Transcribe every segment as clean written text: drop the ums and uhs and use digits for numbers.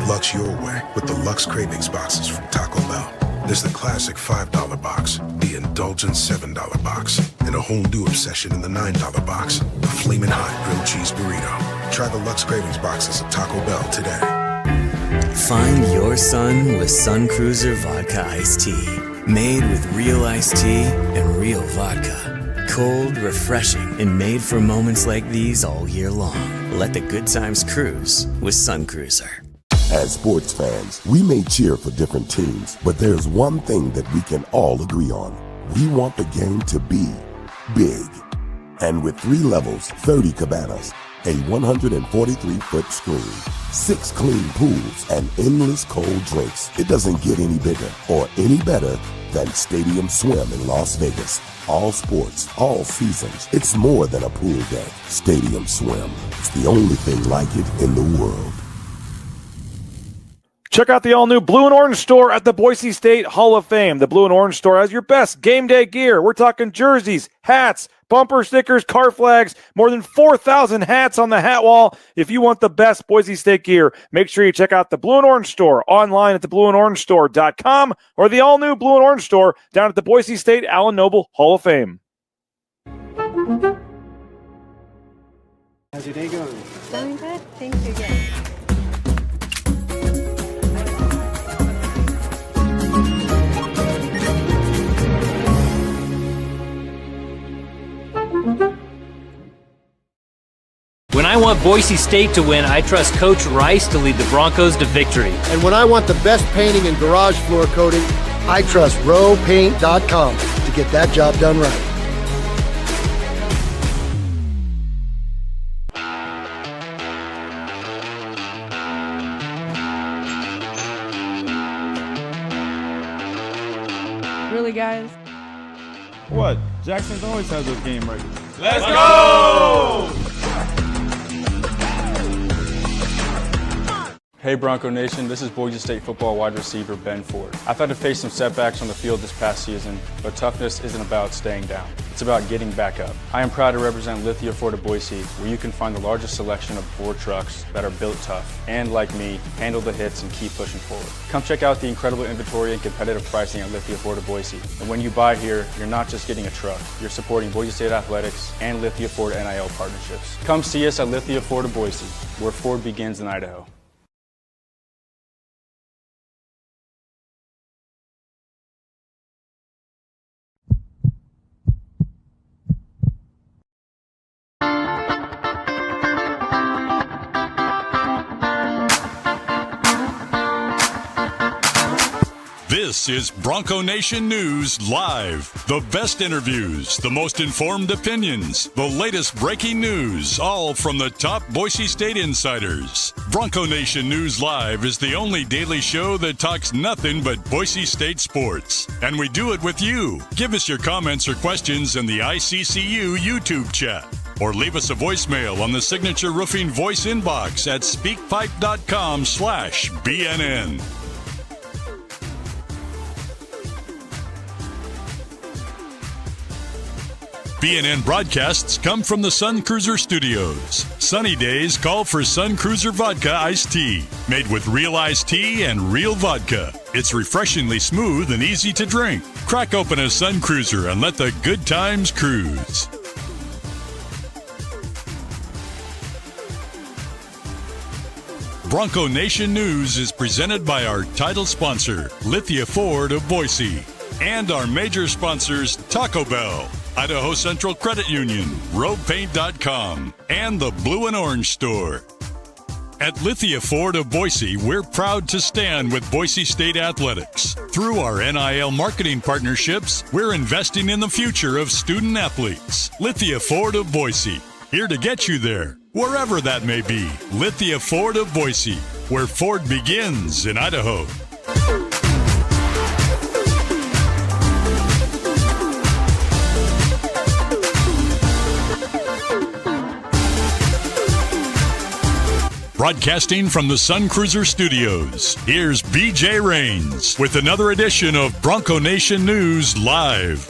Lux your way with the Lux Cravings boxes from Taco Bell. There's the classic $5 box, the indulgent $7 box, and a whole new obsession in the $9 box, the Flamin' Hot Grilled Cheese Burrito. Try the Lux Cravings boxes at Taco Bell today. Find your sun with Sun Cruiser Vodka Iced Tea. Made with real iced tea and real vodka. Cold, refreshing, and made for moments like these all year long. Let the good times cruise with Sun Cruiser. As sports fans, we may cheer for different teams, but there's one thing that we can all agree on. We want the game to be big. And with 3 levels, 30 cabanas, a 143-foot screen, 6 clean pools, and endless cold drinks, it doesn't get any bigger or any better than Stadium Swim in Las Vegas. All sports, all seasons. It's more than a pool deck. Stadium Swim. It's the only thing like it in the world. Check out the all-new Blue and Orange store at the Boise State Hall of Fame. The Blue and Orange store has your best game day gear. We're talking jerseys, hats, bumper stickers, car flags, more than 4,000 hats on the hat wall. If you want the best Boise State gear, make sure you check out the Blue and Orange store online at theblueandorangestore.com or the all-new Blue and Orange store down at the Boise State Allen Noble Hall of Fame. How's your day going? Going good. Thank you. Yeah. When I want Boise State to win, I trust Coach Rice to lead the Broncos to victory. And when I want the best painting and garage floor coating, I trust rowpaint.com to get that job done right. Really, guys? What? Jackson's always has those game ready. Let's go! Hey Bronco Nation, this is Boise State football wide receiver Ben Ford. I've had to face some setbacks on the field this past season, but toughness isn't about staying down. It's about getting back up. I am proud to represent Lithia Ford of Boise, where you can find the largest selection of Ford trucks that are built tough and, like me, handle the hits and keep pushing forward. Come check out the incredible inventory and competitive pricing at Lithia Ford of Boise. And when you buy here, you're not just getting a truck, you're supporting Boise State athletics and Lithia Ford NIL partnerships. Come see us at Lithia Ford of Boise, where Ford begins in Idaho. This is Bronco Nation News Live. The best interviews, the most informed opinions, the latest breaking news, all from the top Boise State insiders. Bronco Nation News Live is the only daily show that talks nothing but Boise State sports. And we do it with you. Give us your comments or questions in the ICCU YouTube chat. Or leave us a voicemail on the Signature Roofing voice inbox at speakpipe.com/BNN. BNN broadcasts come from the Sun Cruiser Studios. Sunny days call for Sun Cruiser Vodka Iced Tea, made with real iced tea and real vodka. It's refreshingly smooth and easy to drink. Crack open a Sun Cruiser and let the good times cruise. Bronco Nation News is presented by our title sponsor, Lithia Ford of Boise, and our major sponsors, Taco Bell, Idaho Central Credit Union, RoadPaint.com, and the Blue and Orange Store. At Lithia Ford of Boise, we're proud to stand with Boise State athletics. Through our NIL marketing partnerships, we're investing in the future of student athletes. Lithia Ford of Boise, here to get you there, wherever that may be. Lithia Ford of Boise, where Ford begins in Idaho. Broadcasting from the Sun Cruiser Studios, here's BJ Rains with another edition of Bronco Nation News Live.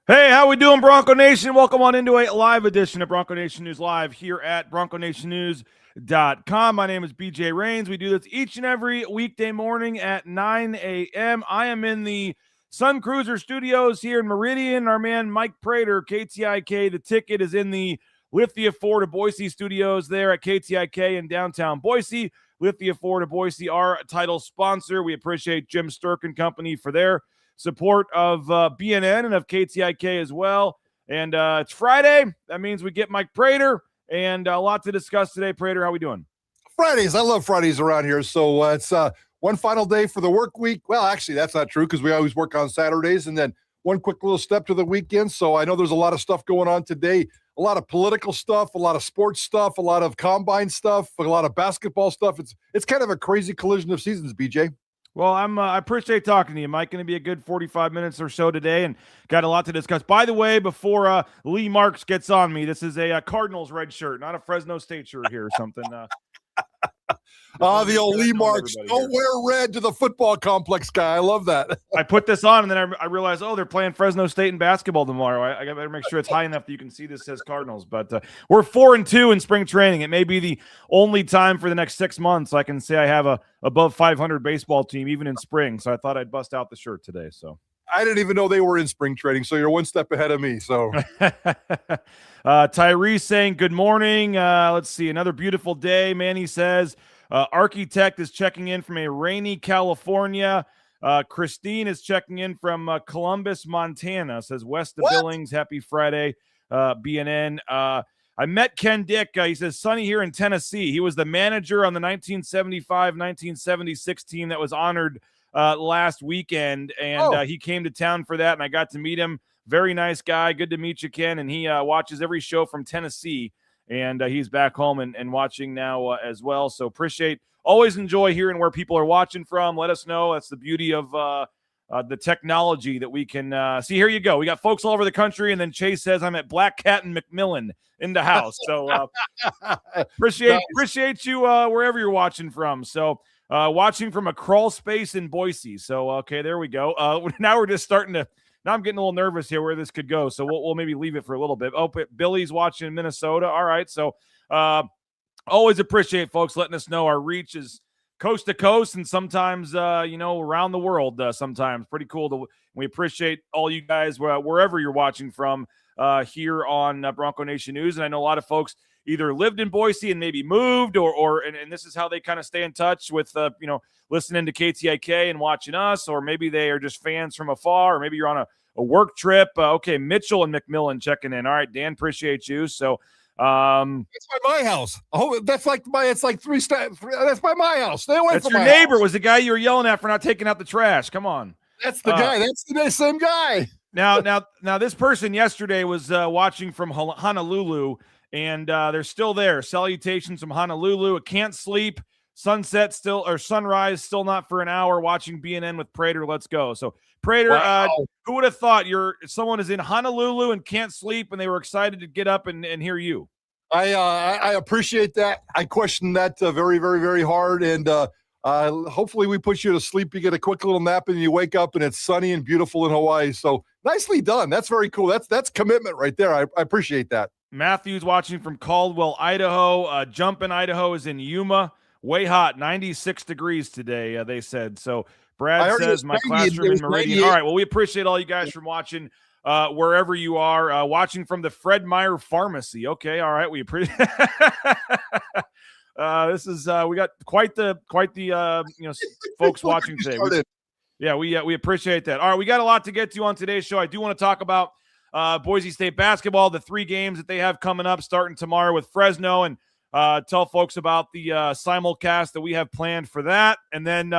Hey, how How we doing, Bronco Nation? Welcome on into a live edition of Bronco Nation News Live here at BroncoNationNews.com. My name is BJ Rains. We do this each and every weekday morning at 9 a.m. I am in the Sun Cruiser Studios here in Meridian. Our man Mike Prater, KTIK. The Ticket is in the Lithia Ford of Boise studios there at KTIK in downtown Boise. Lithia Ford of Boise, our title sponsor. We appreciate Jim Sturk and company for their support of BNN and of KTIK as well. And it's Friday. That means we get Mike Prater and a lot to discuss today. Prater, how we doing? Fridays. I love Fridays around here. So it's one final day for the work week. Well, actually, that's not true because we always work on Saturdays, and then one quick little step to the weekend. So I know there's a lot of stuff going on today, a lot of political stuff, a lot of sports stuff, a lot of combine stuff, a lot of basketball stuff. It's kind of a crazy collision of seasons, BJ. Well, I appreciate talking to you, Mike. Going to be a good 45 minutes or so today, and got a lot to discuss. By the way, before Lee Marks gets on me, this is a Cardinals red shirt, not a Fresno State shirt here or something. The old Lee Marks. Don't wear red to the football complex, guy. I love that. I put this on, and then I realized, they're playing Fresno State in basketball tomorrow. I better make sure it's high enough that you can see this says Cardinals. But we're 4-2 in spring training. It may be the only time for the next 6 months I can say I have a above 500 baseball team, even in spring. So I thought I'd bust out the shirt today. So I didn't even know they were in spring training. So you're one step ahead of me. So Tyrese saying good morning. Let's see, another beautiful day. Manny says. Architect is checking in from a rainy California. Christine is checking in from Columbus, Montana. Says west of Billings. Happy Friday, BNN. I met Ken Dick. He says sunny here in Tennessee. He was the manager on the 1975-1976 team that was honored last weekend, and he came to town for that, and I got to meet him. Very nice guy. Good to meet you, Ken. And he watches every show from Tennessee. And he's back home and watching now as well. So always enjoy hearing where people are watching from. Let us know. That's the beauty of the technology that we can see. Here you go. We got folks all over the country. And then Chase says, I'm at Black Cat and McMillan in the house. So appreciate you wherever you're watching from. So watching from a crawl space in Boise. So, okay, there we go. Now we're just starting to. Now I'm getting a little nervous here where this could go, so we'll maybe leave it for a little bit. Oh, Billy's watching in Minnesota. All right, so always appreciate folks letting us know our reach is coast to coast and sometimes, around the world sometimes. Pretty cool. We appreciate all you guys wherever you're watching from here on Bronco Nation News. And I know a lot of folks either lived in Boise and maybe moved and this is how they kind of stay in touch with, listening to KTIK and watching us, or maybe they are just fans from afar, or maybe you're on a work trip. Okay, Mitchell and McMillan checking in. All right, Dan, appreciate you. So it's by my house. Oh, that's like it's like three steps. That's by my house. Stay away that's from your my neighbor house. Was the guy you were yelling at for not taking out the trash. Come on. That's the guy. That's the same guy. Now this person yesterday was watching from Honolulu, and they're still there. Salutations from Honolulu. Can't sleep. Sunrise still not for an hour. Watching BNN with Prater. Let's go. So Prater, wow. Who would have thought someone is in Honolulu and can't sleep, and they were excited to get up and hear you? I appreciate that. I question that very, very, very hard, and hopefully we put you to sleep. You get a quick little nap, and you wake up, and it's sunny and beautiful in Hawaii. So nicely done. That's very cool. That's commitment right there. I appreciate that. Matthew's watching from Caldwell, Idaho. Jumpin' Idaho is in Yuma. Way hot, 96 degrees today, they said. So Brad says, my classroom in Meridian. All right, well, we appreciate all you guys from watching wherever you are. Watching from the Fred Meyer Pharmacy. Okay, all right, we appreciate this is we got quite the folks watching today. We appreciate that. All right, we got a lot to get to on today's show. I do want to talk about Boise State basketball, the 3 games that they have coming up starting tomorrow with Fresno, and tell folks about the simulcast that we have planned for that. And then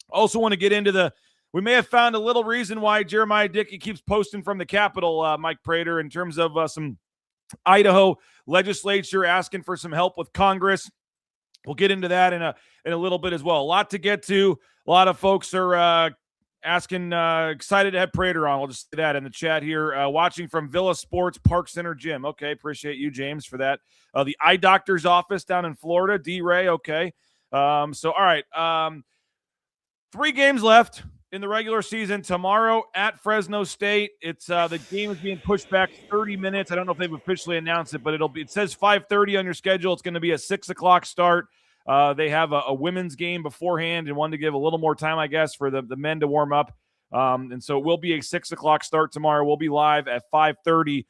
also want to get into we may have found a little reason why Jeremiah Dickey keeps posting from the Capitol, Mike Prater, in terms of some Idaho Legislature asking for some help with Congress. We'll get into that in a little bit as well. A lot to get to. A lot of folks are asking, excited to have Prater on. We'll just say that in the chat here. Watching from Villa Sports Park Center Gym. Okay, appreciate you, James, for that. The eye doctor's office down in Florida. D-Ray, okay. So, all right. 3 games left in the regular season tomorrow at Fresno State. It's the game is being pushed back 30 minutes. I don't know if they've officially announced it, but it says 5:30 on your schedule. It's going to be a 6 o'clock start. They have a women's game beforehand and wanted to give a little more time, I guess, for the men to warm up. And so it will be a 6 o'clock start tomorrow. We'll be live at 5:30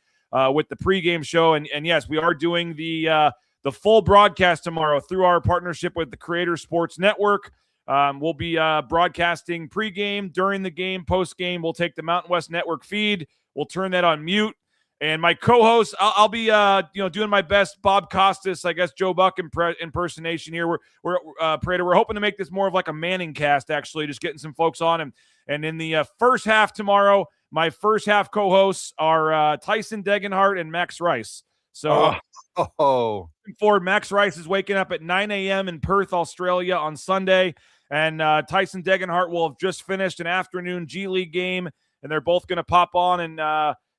with the pregame show. And yes, we are doing the full broadcast tomorrow through our partnership with the Creator Sports Network. We'll be broadcasting pregame, during the game, postgame. We'll take the Mountain West Network feed. We'll turn that on mute. And my co-host, I'll be doing my best Bob Costas, I guess Joe Buck impersonation here. We're Prater. We're hoping to make this more of like a Manning cast, actually, just getting some folks on. And in the first half tomorrow, my first half co-hosts are Tyson Degenhart and Max Rice. So looking forward. Max Rice is waking up at 9 a.m. in Perth, Australia on Sunday. And Tyson Degenhart will have just finished an afternoon G League game, and they're both going to pop on and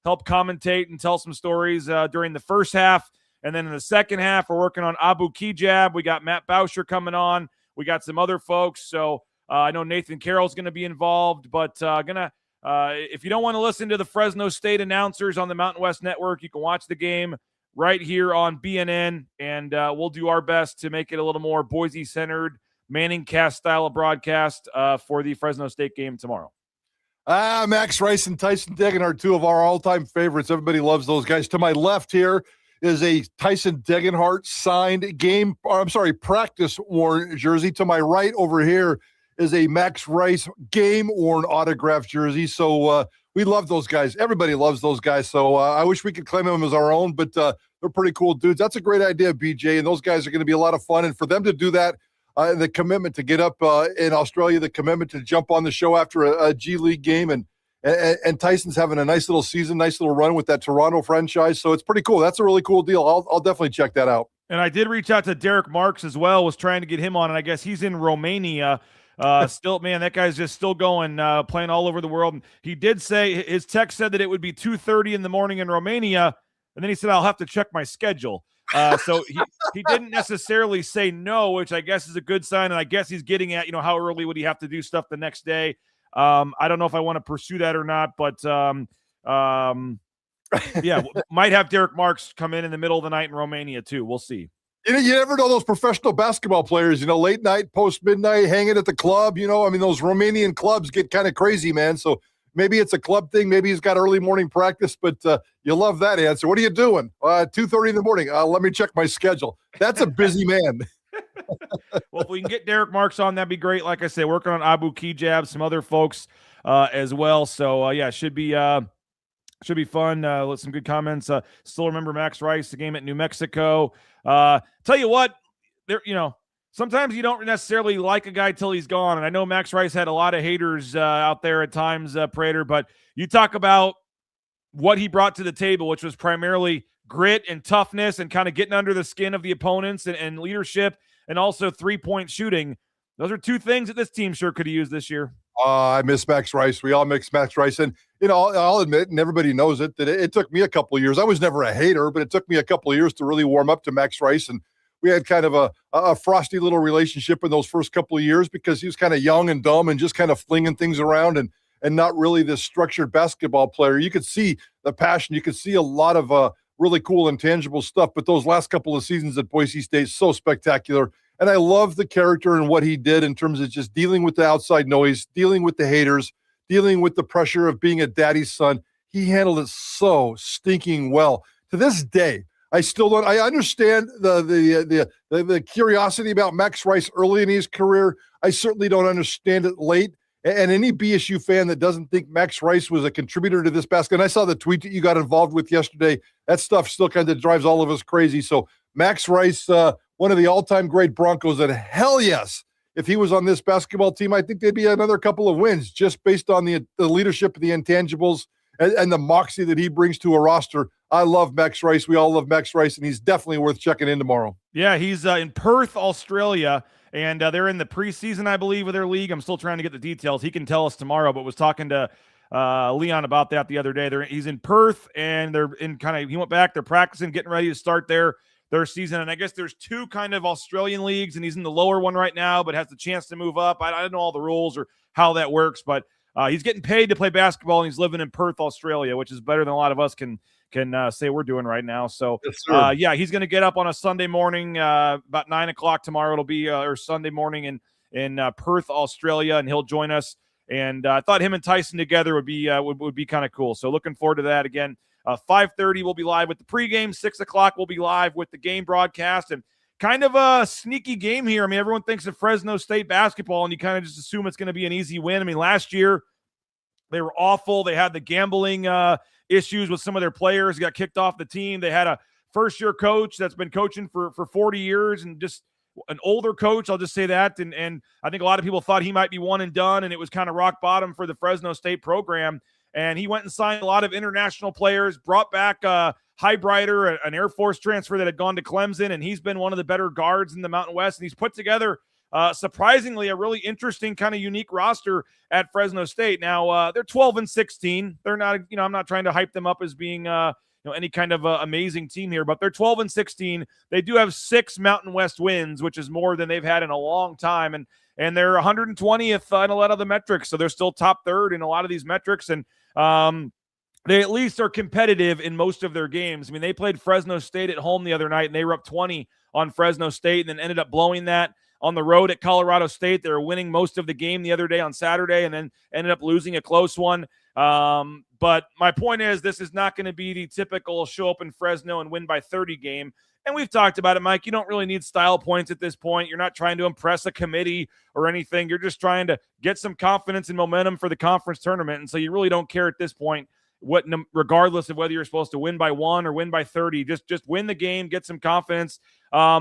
help commentate and tell some stories during the first half. And then in the second half, we're working on Abu Kijab. We got Matt Bauscher coming on. We got some other folks. So I know Nathan Carroll's going to be involved, but if you don't want to listen to the Fresno State announcers on the Mountain West Network, you can watch the game right here on BNN, and we'll do our best to make it a little more Boise-centered, Manning cast style of broadcast for the Fresno State game tomorrow. Max Rice and Tyson Degenhart are two of our all-time favorites. Everybody loves those guys. To my left here is a Tyson Degenhart signed practice-worn jersey. To my right over here is a Max Rice game-worn autographed jersey. So we love those guys. Everybody loves those guys. So I wish we could claim them as our own, but they're pretty cool dudes. That's a great idea, BJ, and those guys are going to be a lot of fun. And for them to do that, the commitment to get up in Australia, the commitment to jump on the show after a G League game, and Tyson's having a nice little season, nice little run with that Toronto franchise. So it's pretty cool. That's a really cool deal. I'll definitely check that out. And I did reach out to Derek Marks as well, was trying to get him on, and I guess he's in Romania. Still, man, that guy's just still going, playing all over the world. And he did say, his text said that it would be 2:30 in the morning in Romania, and then he said, I'll have to check my schedule. So he didn't necessarily say no, which I guess is a good sign. And I guess he's getting at, how early would he have to do stuff the next day? I don't know if I want to pursue that or not, but yeah, might have Derek Marks come in the middle of the night in Romania too. We'll see. You never know those professional basketball players, late night, post midnight, hanging at the club, those Romanian clubs get kind of crazy, man. So maybe it's a club thing. Maybe he's got early morning practice, but you love that answer. What are you doing? 2:30 in the morning. Let me check my schedule. That's a busy man. Well, if we can get Derek Marks on, that'd be great. Like I said, working on Abu Kijab, some other folks as well. So yeah, should be fun. Some good comments. Still remember Max Rice, the game at New Mexico. Tell you what, sometimes you don't necessarily like a guy till he's gone. And I know Max Rice had a lot of haters out there at times, Prater, but you talk about what he brought to the table, which was primarily grit and toughness and kind of getting under the skin of the opponents and leadership and also three-point shooting. Those are two things that this team sure could have used this year. I miss Max Rice. We all miss Max Rice. And, I'll admit, and everybody knows it, that it took me a couple of years. I was never a hater, but it took me a couple of years to really warm up to Max Rice. And we had kind of a frosty little relationship in those first couple of years because he was kind of young and dumb and just kind of flinging things around and not really this structured basketball player. You could see the passion. You could see a lot of really cool intangible stuff. But those last couple of seasons at Boise State, so spectacular. And I love the character and what he did in terms of just dealing with the outside noise, dealing with the haters, dealing with the pressure of being a daddy's son. He handled it so stinking well. To this day, I still don't. I understand the curiosity about Max Rice early in his career. I certainly don't understand it late. And any BSU fan that doesn't think Max Rice was a contributor to this basket, and I saw the tweet that you got involved with yesterday, that stuff still kind of drives all of us crazy. So Max Rice, one of the all-time great Broncos, and hell yes, if he was on this basketball team, I think they'd be another couple of wins just based on the leadership, the intangibles, and the moxie that he brings to a roster. I love Max Rice. We all love Max Rice, and he's definitely worth checking in tomorrow. Yeah, he's in Perth, Australia, and they're in the preseason, I believe, of their league. I'm still trying to get the details. He can tell us tomorrow, but was talking to Leon about that the other day. He's in Perth, and they're in he went back. They're practicing, getting ready to start their their season. And I guess there's 2 kind of Australian leagues, and he's in the lower one right now, but has the chance to move up. I don't know all the rules or how that works, but he's getting paid to play basketball, and he's living in Perth, Australia, which is better than a lot of us can say we're doing right now. So, yeah, he's going to get up on a Sunday morning, about 9 o'clock tomorrow. It'll be or Sunday morning in Perth, Australia, and he'll join us. And I thought him and Tyson together would be kind of cool. So looking forward to that. Again, 5:30 we'll be live with the pregame. 6 o'clock we'll be live with the game broadcast. And kind of a sneaky game here. I mean, everyone thinks of Fresno State basketball, and you kind of just assume it's going to be an easy win. I mean, last year they were awful. They had the gambling issues with some of their players. Got kicked off the team. They had a first-year coach that's been coaching for 40 years and just an older coach, I'll just say that. And I think a lot of people thought he might be one and done, and it was kind of rock bottom for the Fresno State program. And he went and signed a lot of international players, brought back Highbrighter, an Air Force transfer that had gone to Clemson, and he's been one of the better guards in the Mountain West. And he's put together, surprisingly, a really interesting kind of unique roster at Fresno State. Now, they're 12-16. They're not, I'm not trying to hype them up as being any kind of amazing team here, but they're 12-16. They do have 6 Mountain West wins, which is more than they've had in a long time. And they're 120th in a lot of the metrics. So they're still top third in a lot of these metrics. And they at least are competitive in most of their games. I mean, they played Fresno State at home the other night, and they were up 20 on Fresno State and then ended up blowing that on the road at Colorado State. They were winning most of the game the other day on Saturday and then ended up losing a close one. But my point is, this is not going to be the typical show up in Fresno and win by 30 game. And we've talked about it, Mike. You don't really need style points at this point. You're not trying to impress a committee or anything. You're just trying to get some confidence and momentum for the conference tournament. And so you really don't care at this point, regardless of whether you're supposed to win by 1 or win by 30. Just win the game, get some confidence.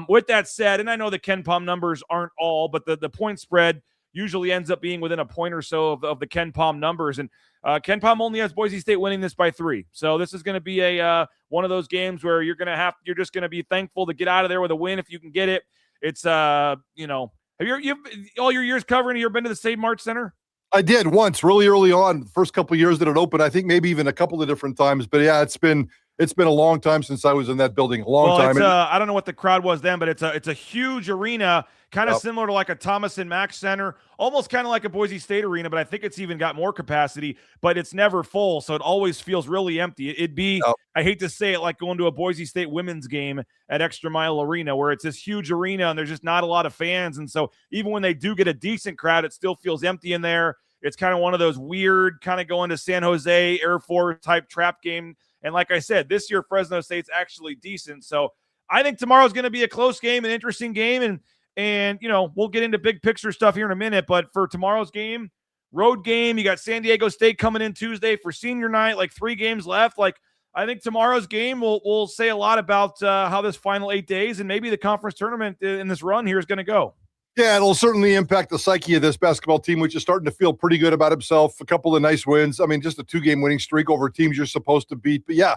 With that said, and I know the KenPom numbers aren't all, but the point spread usually ends up being within a point or so of the KenPom numbers. And KenPom only has Boise State winning this by 3. So this is going to be a one of those games where you're just going to be thankful to get out of there with a win if you can get it. It's have you've all your years covering, you ever been to the Save March Center? I did once, really early on, the first couple of years that it opened. I think maybe even a couple of different times. But yeah, it's been a long time since I was in that building. A long time. I don't know what the crowd was then, but it's a huge arena, kind of similar to like a Thomas and Mack Center, almost kind of like a Boise State arena, but I think it's even got more capacity, but it's never full, so it always feels really empty. It'd be, I hate to say it, like going to a Boise State women's game at Extra Mile Arena, where it's this huge arena and there's just not a lot of fans, and so even when they do get a decent crowd, it still feels empty in there. It's kind of one of those weird kind of going to San Jose Air Force type trap game. And like I said, this year Fresno State's actually decent. So I think tomorrow's going to be a close game, an interesting game. And we'll get into big picture stuff here in a minute. But for tomorrow's game, road game, you got San Diego State coming in Tuesday for senior night, like 3 games left. Like I think tomorrow's game will say a lot about how this final 8 days and maybe the conference tournament in this run here is going to go. Yeah, it'll certainly impact the psyche of this basketball team, which is starting to feel pretty good about himself. A couple of nice wins. I mean, just a 2-game winning streak over teams you're supposed to beat. But yeah,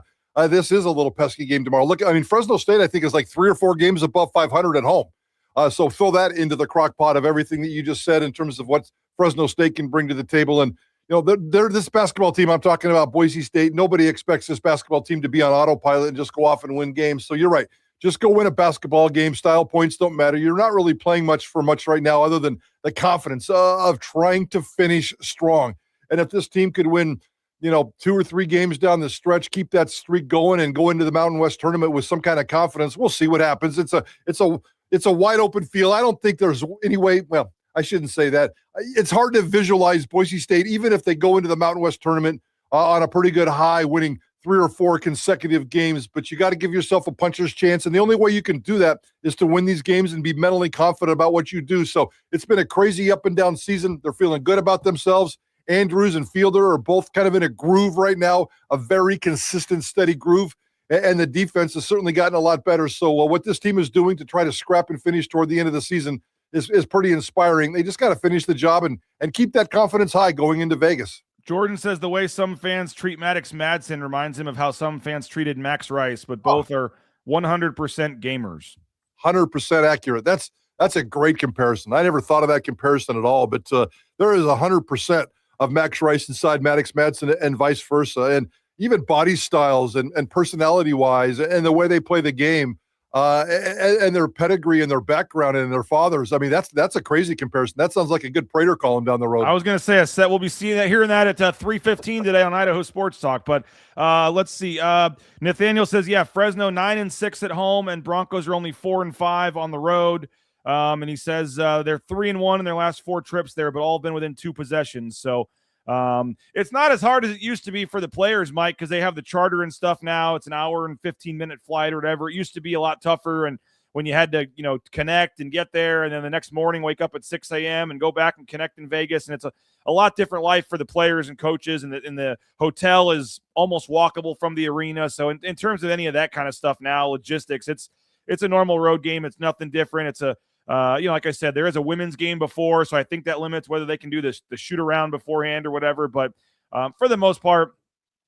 this is a little pesky game tomorrow. Look, I mean, Fresno State, I think, is like 3 or 4 games above 500 at home. So throw that into the crock pot of everything that you just said in terms of what Fresno State can bring to the table. And, they're this basketball team I'm talking about, Boise State. Nobody expects this basketball team to be on autopilot and just go off and win games. So you're right. Just go win a basketball game. Style points don't matter. You're not really playing much right now other than the confidence of trying to finish strong. And if this team could win, 2 or 3 games down the stretch, keep that streak going and go into the Mountain West tournament with some kind of confidence, we'll see what happens. It's a wide open field. I don't think there's any way, well, I shouldn't say that. It's hard to visualize Boise State, even if they go into the Mountain West tournament on a pretty good high, winning 3 or 4 consecutive games, but you got to give yourself a puncher's chance. And the only way you can do that is to win these games and be mentally confident about what you do. So it's been a crazy up and down season. They're feeling good about themselves. Andrews and Fielder are both kind of in a groove right now, a very consistent, steady groove. And the defense has certainly gotten a lot better. So what this team is doing to try to scrap and finish toward the end of the season is pretty inspiring. They just got to finish the job and keep that confidence high going into Vegas. Jordan says the way some fans treat Maddox Madsen reminds him of how some fans treated Max Rice, but both are 100% gamers. 100% accurate. That's a great comparison. I never thought of that comparison at all, but there is 100% of Max Rice inside Maddox Madsen and vice versa. And even body styles and personality-wise and the way they play the game, and their pedigree and their background and their fathers. I mean, that's a crazy comparison. That sounds like a good Prater column down the road. I was going to say a set. We'll be hearing that at 3:15 today on Idaho Sports Talk. But let's see. Nathaniel says, yeah, Fresno 9-6 at home, and Broncos are only 4-5 on the road. And he says they're 3-1 in their last 4 trips there, but all been within 2 possessions. So it's not as hard as it used to be for the players, Mike, because they have the charter and stuff now. It's an hour and 15-minute flight or whatever. It used to be a lot tougher, and when you had to, connect and get there, and then the next morning wake up at 6 a.m. and go back and connect in Vegas, and it's a lot different life for the players and coaches, and the hotel is almost walkable from the arena. So in terms of any of that kind of stuff now, logistics, it's a normal road game. It's nothing different. It's a like I said, there is a women's game before, so I think that limits whether they can do the shoot around beforehand or whatever. But for the most part,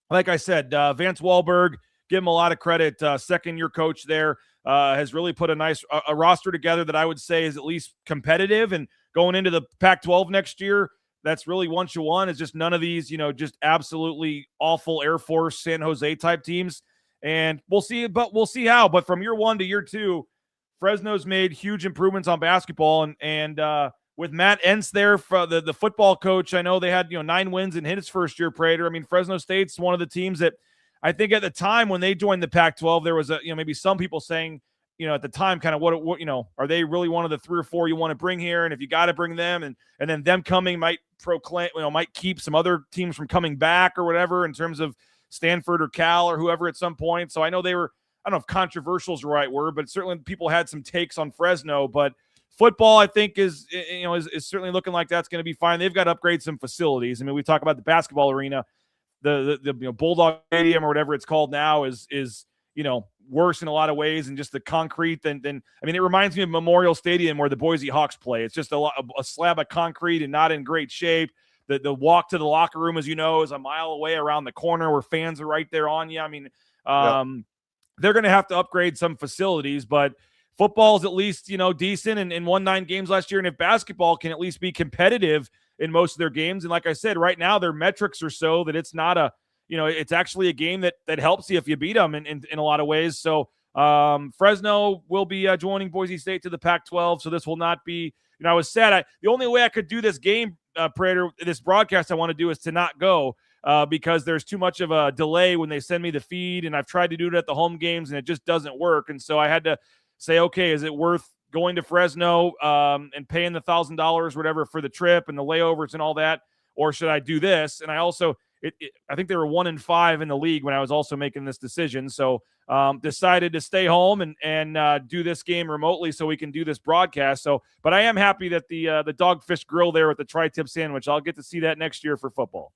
like I said, Vance Wahlberg, give him a lot of credit. Second-year coach there has really put a nice roster together that I would say is at least competitive. And going into the Pac-12 next year, that's really what you want, is just none of these, just absolutely awful Air Force, San Jose type teams. And we'll see how. But from year 1 to year 2, Fresno's made huge improvements on basketball, and with Matt Entz there, for the football coach, I know they had 9 wins in his first year. Prater, I mean, Fresno State's one of the teams that I think at the time when they joined the Pac-12, there was maybe some people saying at the time kind of what are they really one of the 3 or 4 you want to bring here, and if you got to bring them, and then them coming might proclaim might keep some other teams from coming back or whatever in terms of Stanford or Cal or whoever at some point. So I know they were. I don't know if controversial is the right word, but certainly people had some takes on Fresno. But football, I think, is certainly looking like that's going to be fine. They've got to upgrade some facilities. I mean, we talk about the basketball arena, the Bulldog Stadium or whatever it's called now is worse in a lot of ways, and just the concrete. Than I mean, it reminds me of Memorial Stadium where the Boise Hawks play. It's just a slab of concrete and not in great shape. The walk to the locker room, as is a mile away around the corner where fans are right there on you. I mean, they're going to have to upgrade some facilities, but football is at least, decent and won 9 games last year. And if basketball can at least be competitive in most of their games, and like I said, right now their metrics are so that it's not it's actually a game that helps you if you beat them in a lot of ways. So Fresno will be joining Boise State to the Pac-12. So this will not be, I was sad. The only way I could do this game, Prater, this broadcast I want to do is to not go. Because there's too much of a delay when they send me the feed, and I've tried to do it at the home games, and it just doesn't work. And so I had to say, okay, is it worth going to Fresno and paying the $1,000 whatever for the trip and the layovers and all that, or should I do this? And I also, I think they were 1-5 in the league when I was also making this decision. So decided to stay home and do this game remotely so we can do this broadcast. So, but I am happy that the Dogfish Grill there with the tri-tip sandwich, I'll get to see that next year for football.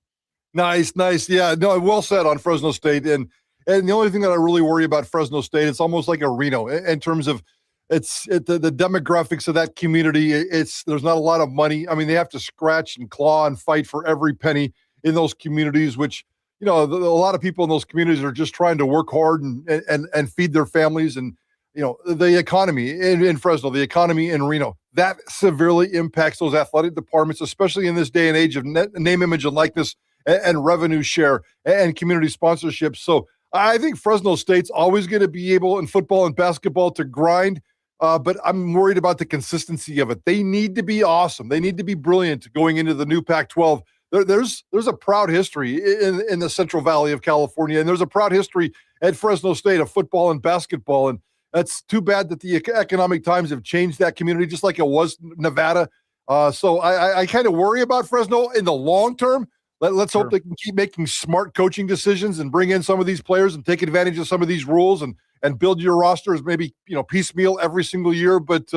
Nice. Yeah, no, well said on Fresno State. And the only thing that I really worry about Fresno State, it's almost like a Reno in terms of the demographics of that community. There's not a lot of money. I mean, they have to scratch and claw and fight for every penny in those communities, which, a lot of people in those communities are just trying to work hard and feed their families. And, the economy in Fresno, the economy in Reno, that severely impacts those athletic departments, especially in this day and age of name, image, and likeness and revenue share and community sponsorship. So I think Fresno State's always going to be able in football and basketball to grind, but I'm worried about the consistency of it. They need to be awesome. They need to be brilliant going into the new Pac-12. There's a proud history in the Central Valley of California, and there's a proud history at Fresno State of football and basketball, and that's too bad that the economic times have changed that community just like it was Nevada. So I kind of worry about Fresno in the long term. Let's hope they can keep making smart coaching decisions and bring in some of these players and take advantage of some of these rules and build your rosters maybe, piecemeal every single year. But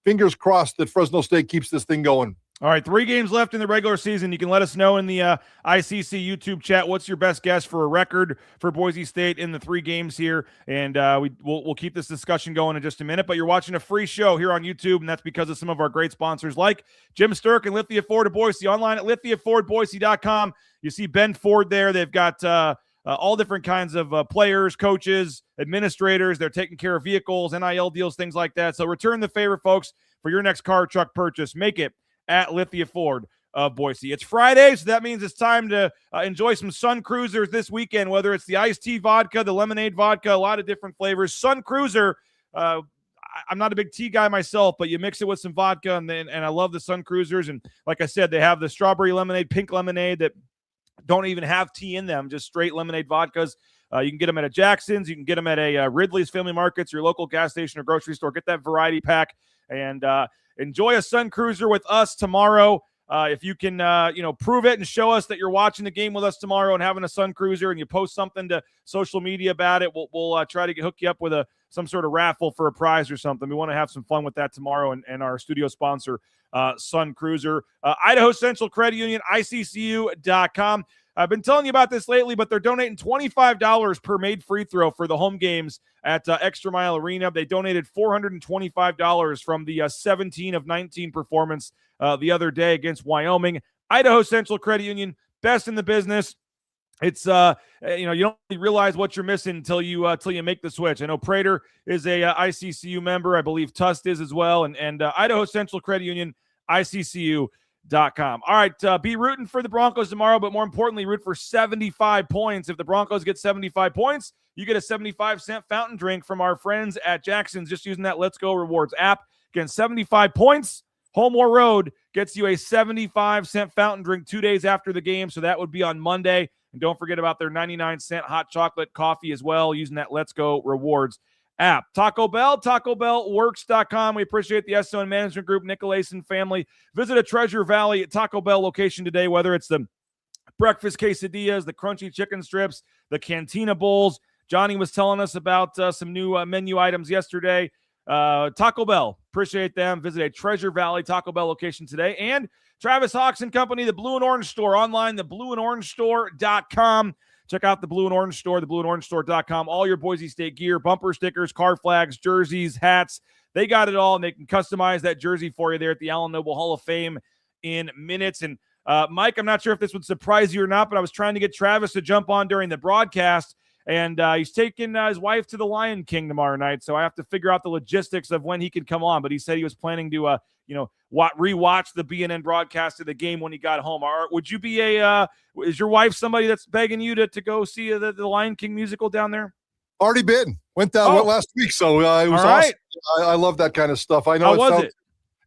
fingers crossed that Fresno State keeps this thing going. All right, 3 games left in the regular season. You can let us know in the ICC YouTube chat what's your best guess for a record for Boise State in the 3 games here, and we'll keep this discussion going in just a minute. But you're watching a free show here on YouTube, and that's because of some of our great sponsors like Jim Sturk and Lithia Ford of Boise, online at lithiafordboise.com. You see Ben Ford there. They've got all different kinds of players, coaches, administrators. They're taking care of vehicles, NIL deals, things like that. So return the favor, folks, for your next car or truck purchase. Make it at Lithia Ford of Boise. It's Friday, so that means it's time to enjoy some Sun Cruisers this weekend, whether it's the iced tea vodka, the lemonade vodka, a lot of different flavors. Sun Cruiser I'm not a big tea guy myself, but you mix it with some vodka, and I love the Sun Cruisers. And like I said, they have the strawberry lemonade, pink lemonade that don't even have tea in them, just straight lemonade vodkas. You can get them at a Jackson's. You can get them at a Ridley's Family Markets, your local gas station or grocery store. Get that variety pack and enjoy a Sun Cruiser with us tomorrow. If you can, prove it and show us that you're watching the game with us tomorrow and having a Sun Cruiser, and you post something to social media about it, we'll try to hook you up with some sort of raffle for a prize or something. We want to have some fun with that tomorrow, and our studio sponsor, Sun Cruiser. Idaho Central Credit Union, ICCU.com. I've been telling you about this lately, but they're donating $25 per made free throw for the home games at Extra Mile Arena. They donated $425 from the 17 of 19 performance the other day against Wyoming. Idaho Central Credit Union, best in the business. It's you don't really realize what you're missing until you make the switch. I know Prater is a ICCU member. I believe Tust is as well, and Idaho Central Credit Union, ICCU.com. All right, be rooting for the Broncos tomorrow, but more importantly, root for 75 points. If the Broncos get 75 points, you get a 75-cent fountain drink from our friends at Jackson's just using that Let's Go Rewards app. Again, 75 points, home or road, gets you a 75-cent fountain drink 2 days after the game, so that would be on Monday. And don't forget about their 99-cent hot chocolate coffee as well, using that Let's Go Rewards app. Taco Bell, TacoBellWorks.com. We appreciate the SON Management Group, Nicolason family. Visit a Treasure Valley Taco Bell location today, whether it's the breakfast quesadillas, the crunchy chicken strips, the Cantina Bowls. Johnny was telling us about some new menu items yesterday. Taco Bell, appreciate them. Visit a Treasure Valley Taco Bell location today. And Travis Hawks and Company, the Blue and Orange Store, online, theblueandorangestore.com. Check out the Blue and Orange Store, theblueandorangestore.com. All your Boise State gear, bumper stickers, car flags, jerseys, hats. They got it all, and they can customize that jersey for you there at the Allen Noble Hall of Fame in minutes. And Mike, I'm not sure if this would surprise you or not, but I was trying to get Travis to jump on during the broadcast, and he's taking his wife to the Lion King tomorrow night, so I have to figure out the logistics of when he can come on. But he said he was planning to, rewatch the BNN broadcast of the game when he got home. Would you be is your wife somebody that's begging you to go see the Lion King musical down there? Already been. Went last week, so it was awesome. I love that kind of stuff. I know. How was it?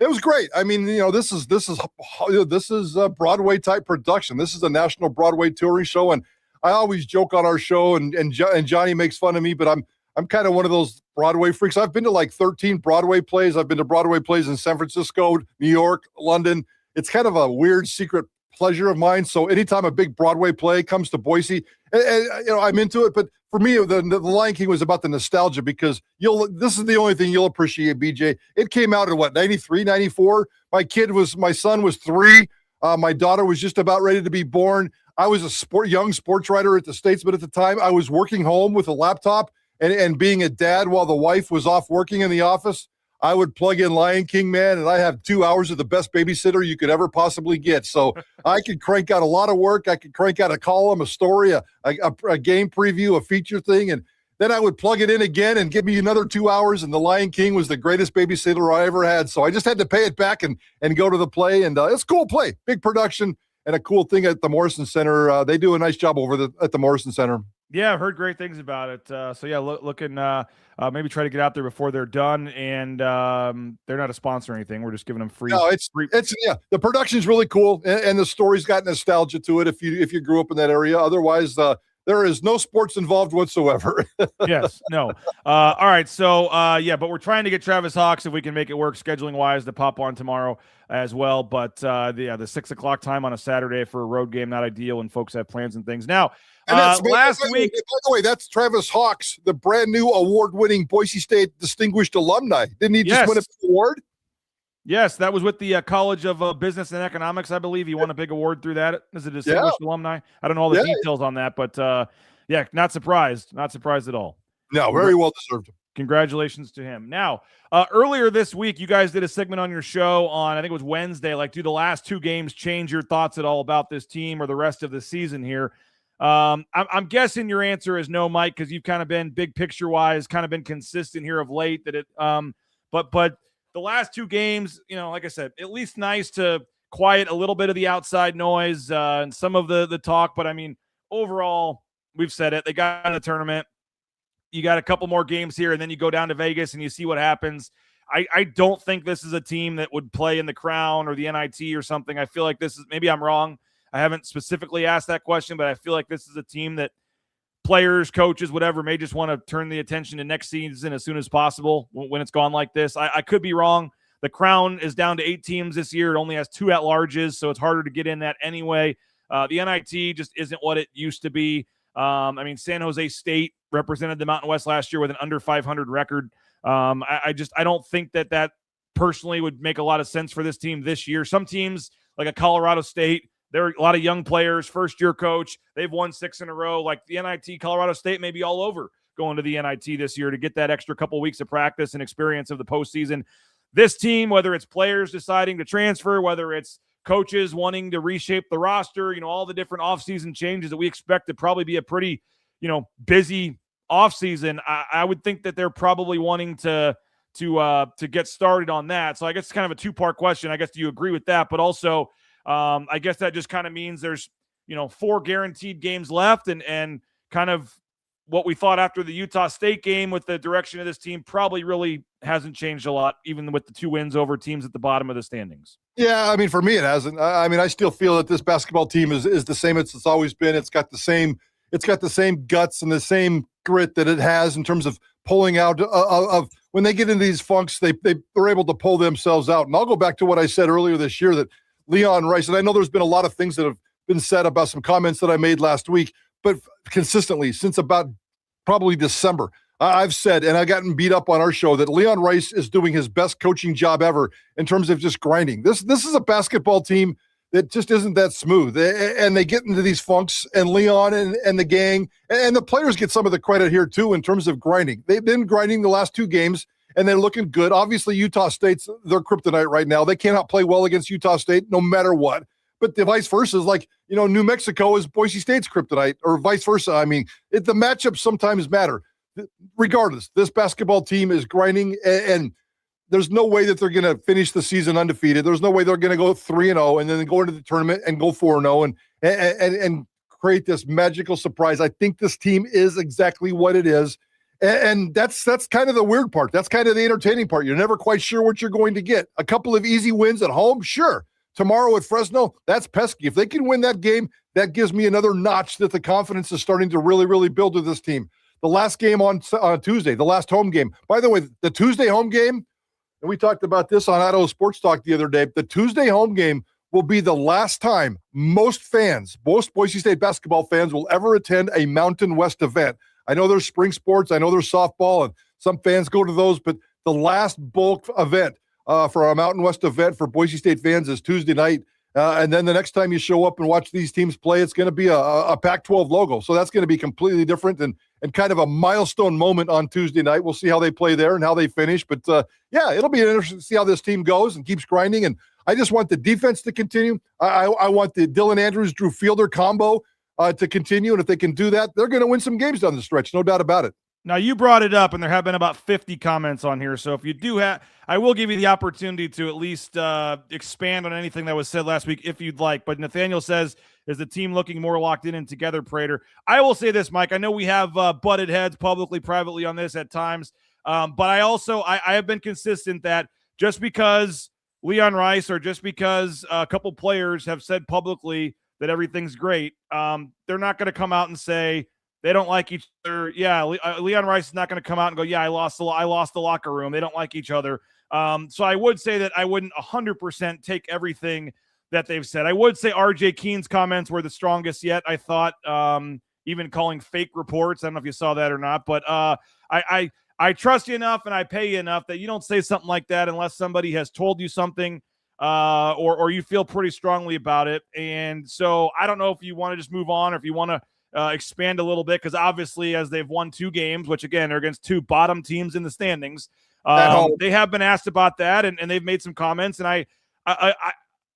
It was great. I mean, this is a Broadway type production. This is a national Broadway touring show, and I always joke on our show, and Johnny makes fun of me, but I'm kind of one of those Broadway freaks. I've been to like 13 Broadway plays. I've been to Broadway plays in San Francisco, New York, London. It's kind of a weird secret pleasure of mine. So anytime a big Broadway play comes to Boise, I'm into it. But for me, the Lion King was about the nostalgia, because this is the only thing you'll appreciate, BJ. It came out in 93, 94. My son was 3. My daughter was just about ready to be born. I was a young sports writer at the Statesman at the time. I was working home with a laptop and being a dad while the wife was off working in the office. I would plug in Lion King, man, and I have 2 hours of the best babysitter you could ever possibly get. So I could crank out a lot of work. I could crank out a column, a story, a game preview, a feature thing, and then I would plug it in again and give me another 2 hours, and the Lion King was the greatest babysitter I ever had. So I just had to pay it back and go to the play, and it's a cool play, big production, and a cool thing at the Morrison Center. They do a nice job at the Morrison Center. Yeah, I've heard great things about it. So yeah, looking maybe try to get out there before they're done. And they're not a sponsor or anything. We're just giving them free. No, it's the production's really cool, and the story's got nostalgia to it if you grew up in that area. Otherwise, there is no sports involved whatsoever. Yes, no. All right, so but we're trying to get Travis Hawks, if we can make it work scheduling wise, to pop on tomorrow as well. But the 6:00 time on a Saturday for a road game, not ideal when folks have plans and things. Now, last week, by the way, that's Travis Hawks, the brand new award-winning Boise State Distinguished Alumni. Didn't he just win an award? Yes, that was with the College of Business and Economics, I believe. He won a big award through that as a distinguished alumni. I don't know all the details on that, but not surprised. Not surprised at all. No, very well deserved. Congratulations to him. Now, earlier this week, you guys did a segment on your show on, I think it was Wednesday, like, do the last 2 games change your thoughts at all about this team or the rest of the season here? I'm guessing your answer is no, Mike, because you've kind of been big picture wise, kind of been consistent here of late. But the last 2 games, like I said, at least nice to quiet a little bit of the outside noise and some of the talk. But I mean, overall, we've said it. They got in the tournament. you got a couple more games here, and then you go down to Vegas and you see what happens. I don't think this is a team that would play in the Crown or the NIT or something. I feel like this is, maybe I'm wrong. I haven't specifically asked that question, but I feel like this is a team that players, coaches, whatever, may just want to turn the attention to next season as soon as possible when it's gone like this. I could be wrong. The Crown is down to 8 teams this year. It only has 2 at-larges, so it's harder to get in that anyway. The NIT just isn't what it used to be. San Jose State represented the Mountain West last year with an under 500 record. I don't think that personally would make a lot of sense for this team this year. Some teams, like a Colorado State, there are a lot of young players, first-year coach. They've won 6 in a row. Like the NIT, Colorado State may be all over going to the NIT this year to get that extra couple weeks of practice and experience of the postseason. This team, whether it's players deciding to transfer, whether it's coaches wanting to reshape the roster, all the different offseason changes that we expect to probably be a pretty, busy offseason, I would think that they're probably wanting to get started on that. So I guess it's kind of a 2-part question. I guess, do you agree with that? But also, I guess that just kind of means there's, 4 guaranteed games left, and kind of what we thought after the Utah State game with the direction of this team probably really hasn't changed a lot, even with the 2 wins over teams at the bottom of the standings. Yeah, for me, it hasn't. I still feel that this basketball team is the same as it's always been. It's got the same guts and the same grit that it has in terms of pulling out of when they get into these funks, they're able to pull themselves out. And I'll go back to what I said earlier this year, that Leon Rice, and I know there's been a lot of things that have been said about some comments that I made last week, but consistently since about probably December, I've said, and I've gotten beat up on our show, that Leon Rice is doing his best coaching job ever in terms of just grinding. This is a basketball team that just isn't that smooth. And they get into these funks, and Leon and the gang, and the players get some of the credit here too in terms of grinding. They've been grinding the last 2 games, and they're looking good. Obviously, Utah State's their kryptonite right now. They cannot play well against Utah State no matter what. But the vice versa is like, New Mexico is Boise State's kryptonite, or vice versa. The matchups sometimes matter. Regardless, this basketball team is grinding, and there's no way that they're going to finish the season undefeated. There's no way they're going to go 3-0 and then go into the tournament and go 4-0 and create this magical surprise. I think this team is exactly what it is. And that's kind of the weird part. That's kind of the entertaining part. You're never quite sure what you're going to get. A couple of easy wins at home, sure. Tomorrow at Fresno, that's pesky. If they can win that game, that gives me another notch that the confidence is starting to really, really build with this team. The last game on Tuesday, the last home game. By the way, the Tuesday home game, and we talked about this on Idaho Sports Talk the other day, the Tuesday home game will be the last time most Boise State basketball fans will ever attend a Mountain West event. I know there's spring sports, I know there's softball, and some fans go to those, but the last bulk event for a Mountain West event for Boise State fans is Tuesday night. And then the next time you show up and watch these teams play, it's going to be a Pac-12 logo. So that's going to be completely different and kind of a milestone moment on Tuesday night. We'll see how they play there and how they finish. But, it'll be interesting to see how this team goes and keeps grinding. And I just want the defense to continue. I want the Dylan Andrews, Drew Fielder combo to continue. And if they can do that, they're going to win some games down the stretch. No doubt about it. Now, you brought it up, and there have been about 50 comments on here. So if you do have, I will give you the opportunity to at least expand on anything that was said last week if you'd like. But Nathaniel says, is the team looking more locked in and together, Prater? I will say this, Mike. I know we have butted heads publicly, privately on this at times. But I have been consistent that just because Leon Rice or just because a couple players have said publicly that everything's great, they're not going to come out and say they don't like each other. Yeah, Leon Rice is not going to come out and go, yeah, I lost the locker room. They don't like each other. So I would say that I wouldn't 100% take everything that they've said. I would say RJ Keene's comments were the strongest yet, I thought, even calling fake reports. I don't know if you saw that or not, but I trust you enough and I pay you enough that you don't say something like that unless somebody has told you something or you feel pretty strongly about it. And so I don't know if you want to just move on or if you want to expand a little bit, because obviously as they've won 2 games, which again are against 2 bottom teams in the standings, they have been asked about that and they've made some comments. And I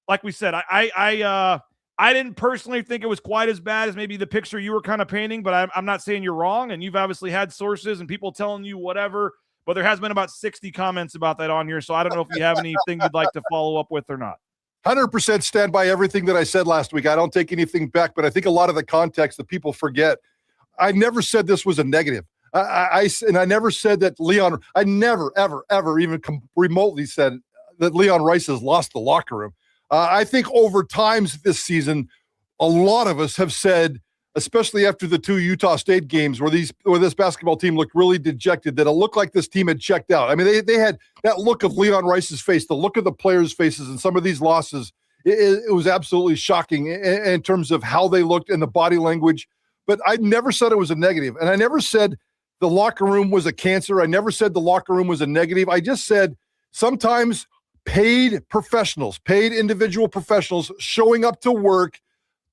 like we said, I didn't personally think it was quite as bad as maybe the picture you were kind of painting, but I'm not saying you're wrong. And you've obviously had sources and people telling you whatever, but there has been about 60 comments about that on here. So I don't know if you have anything you'd like to follow up with or not. 100% stand by everything that I said last week. I don't take anything back, but I think a lot of the context that people forget. I never said this was a negative. I never said that Leon. I never, ever, ever even remotely said that Leon Rice has lost the locker room. I think over times this season, a lot of us have said, especially after the 2 Utah State games where this basketball team looked really dejected, that it looked like this team had checked out. I mean, they had that look of Leon Rice's face, the look of the players' faces, and some of these losses. It was absolutely shocking in terms of how they looked and the body language. But I never said it was a negative, and I never said the locker room was a cancer. I never said the locker room was a negative. I just said sometimes paid individual professionals showing up to work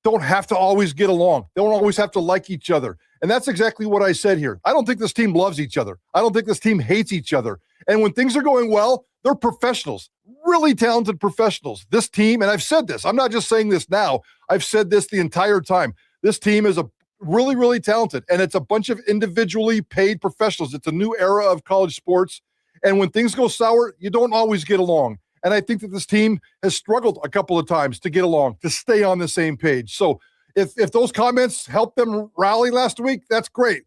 don't have to always get along. They don't always have to like each other. And that's exactly what I said here. I don't think this team loves each other. I don't think this team hates each other. And when things are going well, they're professionals, really talented professionals. This team, and I've said this, I'm not just saying this now, I've said this the entire time. This team is a really, really talented, and it's a bunch of individually paid professionals. It's a new era of college sports. And when things go sour, you don't always get along. And I think that this team has struggled a couple of times to get along, to stay on the same page. So if those comments helped them rally last week, that's great.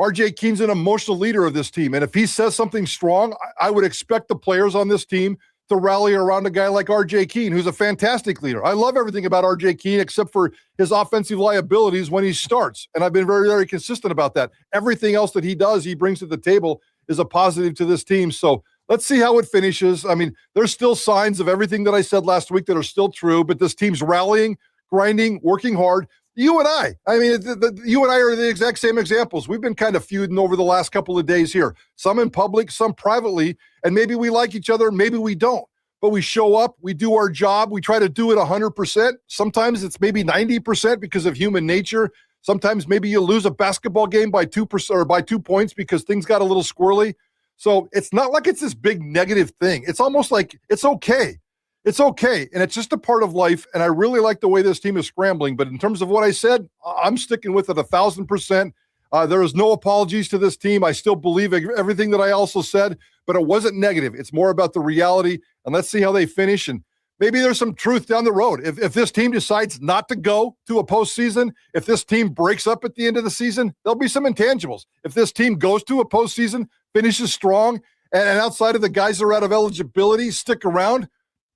RJ Keene's an emotional leader of this team. And if he says something strong, I would expect the players on this team to rally around a guy like RJ Keene, who's a fantastic leader. I love everything about RJ Keene except for his offensive liabilities when he starts. And I've been very, very consistent about that. Everything else that he does, he brings to the table is a positive to this team. So let's see how it finishes. I mean, there's still signs of everything that I said last week that are still true, but this team's rallying, grinding, working hard. You and I mean, you and I are the exact same examples. We've been kind of feuding over the last couple of days here, some in public, some privately, and maybe we like each other, maybe we don't. But we show up, we do our job, we try to do it 100%. Sometimes it's maybe 90% because of human nature. Sometimes maybe you lose a basketball game by 2% or by 2 points because things got a little squirrely. So it's not like it's this big negative thing. It's almost like it's okay. It's okay, and it's just a part of life, and I really like the way this team is scrambling. But in terms of what I said, I'm sticking with it 1,000%. There is no apologies to this team. I still believe everything that I also said, but it wasn't negative. It's more about the reality, and let's see how they finish, and maybe there's some truth down the road. If this team decides not to go to a postseason, if this team breaks up at the end of the season, there'll be some intangibles. If this team goes to a postseason, finishes strong, and outside of the guys that are out of eligibility stick around,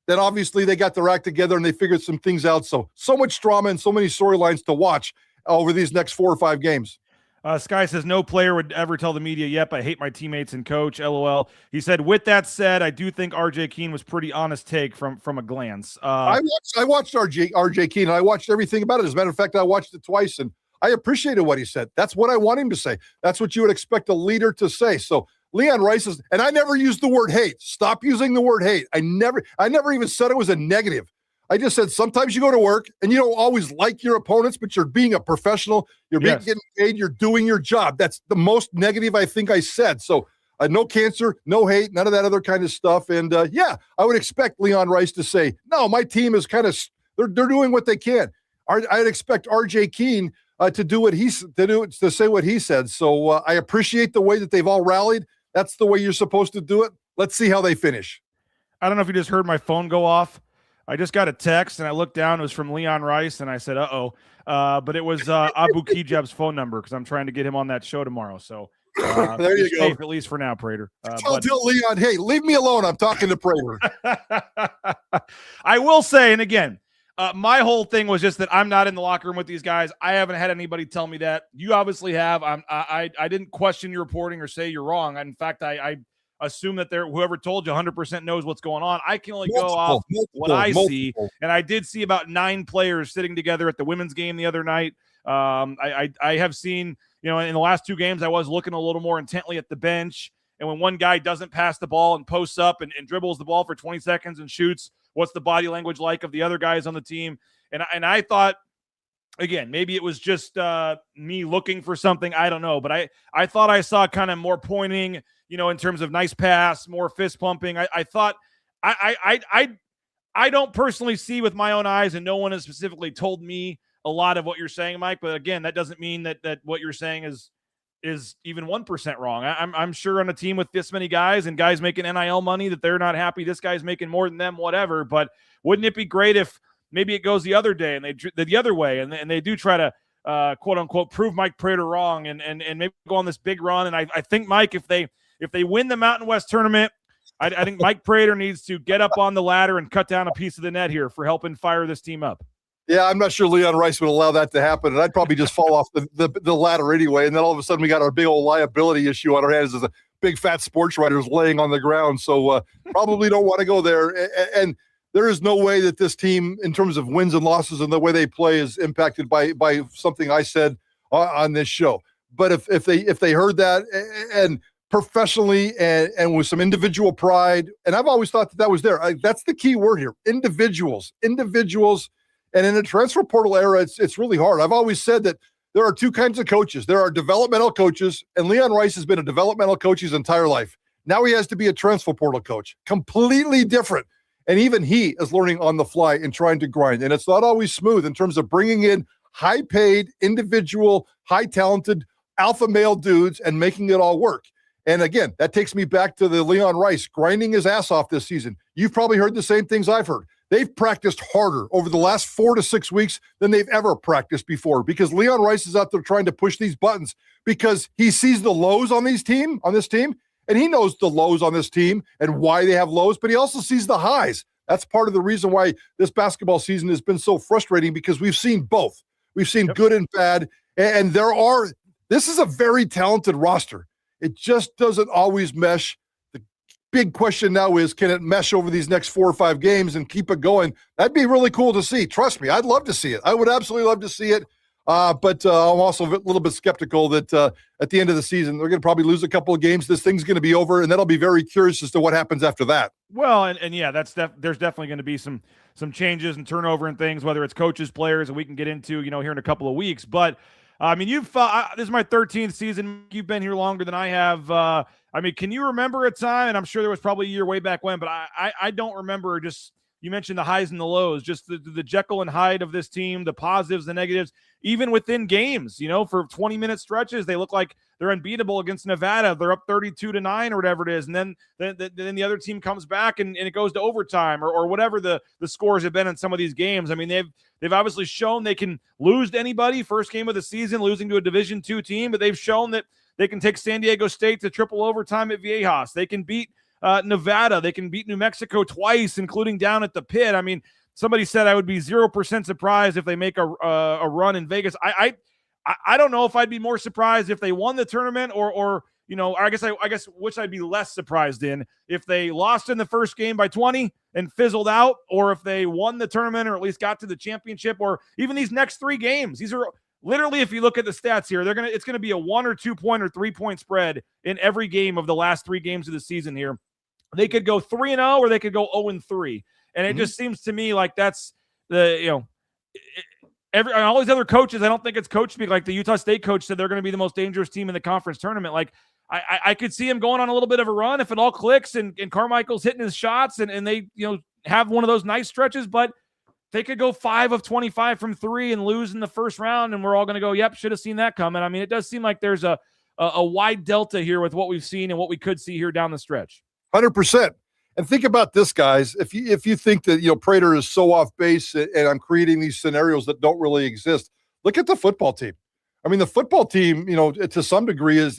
then obviously they got their act together and they figured some things out. So much drama and so many storylines to watch over these next 4 or 5 games. Sky says, no player would ever tell the media, yep, I hate my teammates and coach, LOL. He said, with that said, I do think RJ Keene was pretty honest take from a glance. I watched RJ Keene, and I watched everything about it. As a matter of fact, I watched it twice, and I appreciated what he said. That's what I want him to say. That's what you would expect a leader to say. So Leon Rice is, and I never used the word hate. Stop using the word hate. I never even said it was a negative. I just said sometimes you go to work and you don't always like your opponents, but you're being a professional. You're getting paid. You're doing your job. That's the most negative I think I said. So no cancer, no hate, none of that other kind of stuff. And I would expect Leon Rice to say, no, my team is kind of, they're doing what they can. I'd expect RJ Keene to do what to say what he said. So I appreciate the way that they've all rallied. That's the way you're supposed to do it. Let's see how they finish. I don't know if you just heard my phone go off. I just got a text, and I looked down. It was from Leon Rice, and I said, uh-oh. But it was Abu Kijab's phone number because I'm trying to get him on that show tomorrow. So there you go. Safe, at least for now, Prater. Tell Leon, hey, leave me alone. I'm talking to Prater. I will say, and again, my whole thing was just that I'm not in the locker room with these guys. I haven't had anybody tell me that. You obviously have. I didn't question your reporting or say you're wrong. In fact, I assume that whoever told you 100% knows what's going on. I can only go off what I see. And I did see about 9 players sitting together at the women's game the other night. I have seen, in the last 2 games, I was looking a little more intently at the bench. And when one guy doesn't pass the ball and posts up and dribbles the ball for 20 seconds and shoots, what's the body language like of the other guys on the team? And I thought, again, maybe it was just me looking for something. I don't know. But I thought I saw kind of more pointing, in terms of nice pass, more fist pumping. I thought I don't personally see with my own eyes, and no one has specifically told me a lot of what you're saying, Mike. But again, that doesn't mean that what you're saying is even 1% wrong. I'm sure on a team with this many guys and guys making NIL money that they're not happy. This guy's making more than them, whatever. But wouldn't it be great if maybe it goes the other day and the other way and they do try to quote unquote, prove Mike Prater wrong and maybe go on this big run. And I think, Mike, if they win the Mountain West tournament, I think Mike Prater needs to get up on the ladder and cut down a piece of the net here for helping fire this team up. Yeah, I'm not sure Leon Rice would allow that to happen, and I'd probably just fall off the ladder anyway. And then all of a sudden we got our big old liability issue on our hands as a big fat sports writers laying on the ground. So probably don't want to go there. And there is no way that this team, in terms of wins and losses and the way they play, is impacted by something I said on this show. But if they heard that and professionally and with some individual pride, and I've always thought that was there. That's the key word here: individuals. And in a transfer portal era, it's really hard. I've always said that there are two kinds of coaches. There are developmental coaches, and Leon Rice has been a developmental coach his entire life. Now he has to be a transfer portal coach. Completely different. And even he is learning on the fly and trying to grind. And it's not always smooth in terms of bringing in high-paid, individual, high-talented, alpha male dudes and making it all work. And again, that takes me back to the Leon Rice grinding his ass off this season. You've probably heard the same things I've heard. They've practiced harder over the last 4 to 6 weeks than they've ever practiced before because Leon Rice is out there trying to push these buttons because he sees the lows on this team, and he knows the lows on this team and why they have lows, but he also sees the highs. That's part of the reason why this basketball season has been so frustrating because we've seen both. We've seen good and bad, and this is a very talented roster. It just doesn't always mesh. Big question now is, can it mesh over these next 4 or 5 games and keep it going? That'd be really cool to see. Trust me, I'd love to see it. I would absolutely love to see it. But I'm also a little bit skeptical that at the end of the season, they're going to probably lose a couple of games. This thing's going to be over, and then I'll be very curious as to what happens after that. Well, and yeah, there's definitely going to be some changes and turnover and things, whether it's coaches, players, and we can get into, here in a couple of weeks. But I mean, this is my 13th season. You've been here longer than I have. Can you remember a time, and I'm sure there was probably a year way back when, but I don't remember just, you mentioned the highs and the lows, just the Jekyll and Hyde of this team, the positives, the negatives, even within games, for 20-minute stretches, they look like they're unbeatable against Nevada. They're up 32-9 or whatever it is. And then the other team comes back and it goes to overtime or whatever the scores have been in some of these games. I mean, they've obviously shown they can lose to anybody first game of the season, losing to a Division II team, but they've shown that they can take San Diego State to triple overtime at Viejas. They can beat Nevada. They can beat New Mexico twice, including down at the Pit. I mean, somebody said I would be 0% surprised if they make a run in Vegas. I don't know if I'd be more surprised if they won the tournament or I guess which I'd be less surprised in, if they lost in the first game by 20 and fizzled out, or if they won the tournament or at least got to the championship, or even these next 3 games. These are literally, if you look at the stats here, it's going to be a 1 or 2 point or 3 point spread in every game of the last 3 games of the season here. They could go 3-0 or they could go 0-3. And it just seems to me like that's all these other coaches, I don't think it's coach speak. Like the Utah State coach said, they're going to be the most dangerous team in the conference tournament. Like I could see him going on a little bit of a run if it all clicks and Carmichael's hitting his shots and they, have one of those nice stretches, but they could go 5 of 25 from 3 and lose in the first round. And we're all going to go, yep, should have seen that coming. I mean, it does seem like there's a wide delta here with what we've seen and what we could see here down the stretch. 100%. And think about this, guys. If you think that Prater is so off base and I'm creating these scenarios that don't really exist, look at the football team. I mean, the football team, to some degree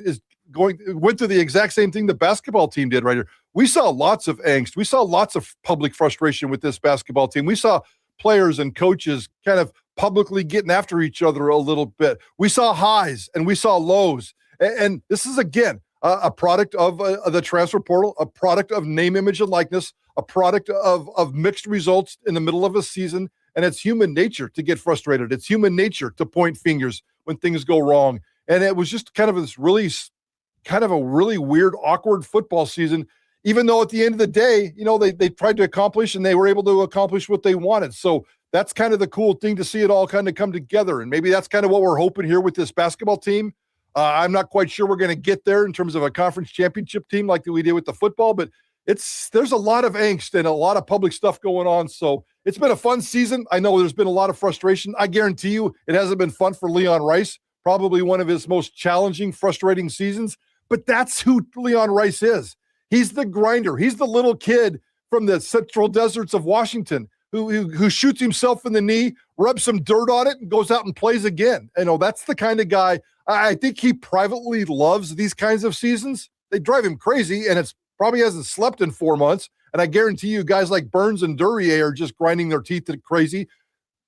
went through the exact same thing the basketball team did right here. We saw lots of angst. We saw lots of public frustration with this basketball team. We saw players and coaches kind of publicly getting after each other a little bit. We saw highs and we saw lows. And this is, again, a product of the transfer portal, a product of name, image, and likeness, a product of mixed results in the middle of a season. And it's human nature to get frustrated. It's human nature to point fingers when things go wrong. And it was just kind of a really weird, awkward football season, even though at the end of the day, they tried to accomplish and they were able to accomplish what they wanted. So that's kind of the cool thing to see it all kind of come together. And maybe that's kind of what we're hoping here with this basketball team. I'm not quite sure we're going to get there in terms of a conference championship team like we did with the football, but there's a lot of angst and a lot of public stuff going on. So it's been a fun season. I know there's been a lot of frustration. I guarantee you it hasn't been fun for Leon Rice, probably one of his most challenging, frustrating seasons, but that's who Leon Rice is. He's the grinder. He's the little kid from the central deserts of Washington who shoots himself in the knee, rubs some dirt on it, and goes out and plays again. That's the kind of guy I think he privately loves these kinds of seasons. They drive him crazy, and it's probably hasn't slept in 4 months. And I guarantee you guys like Burns and Duryea are just grinding their teeth at crazy.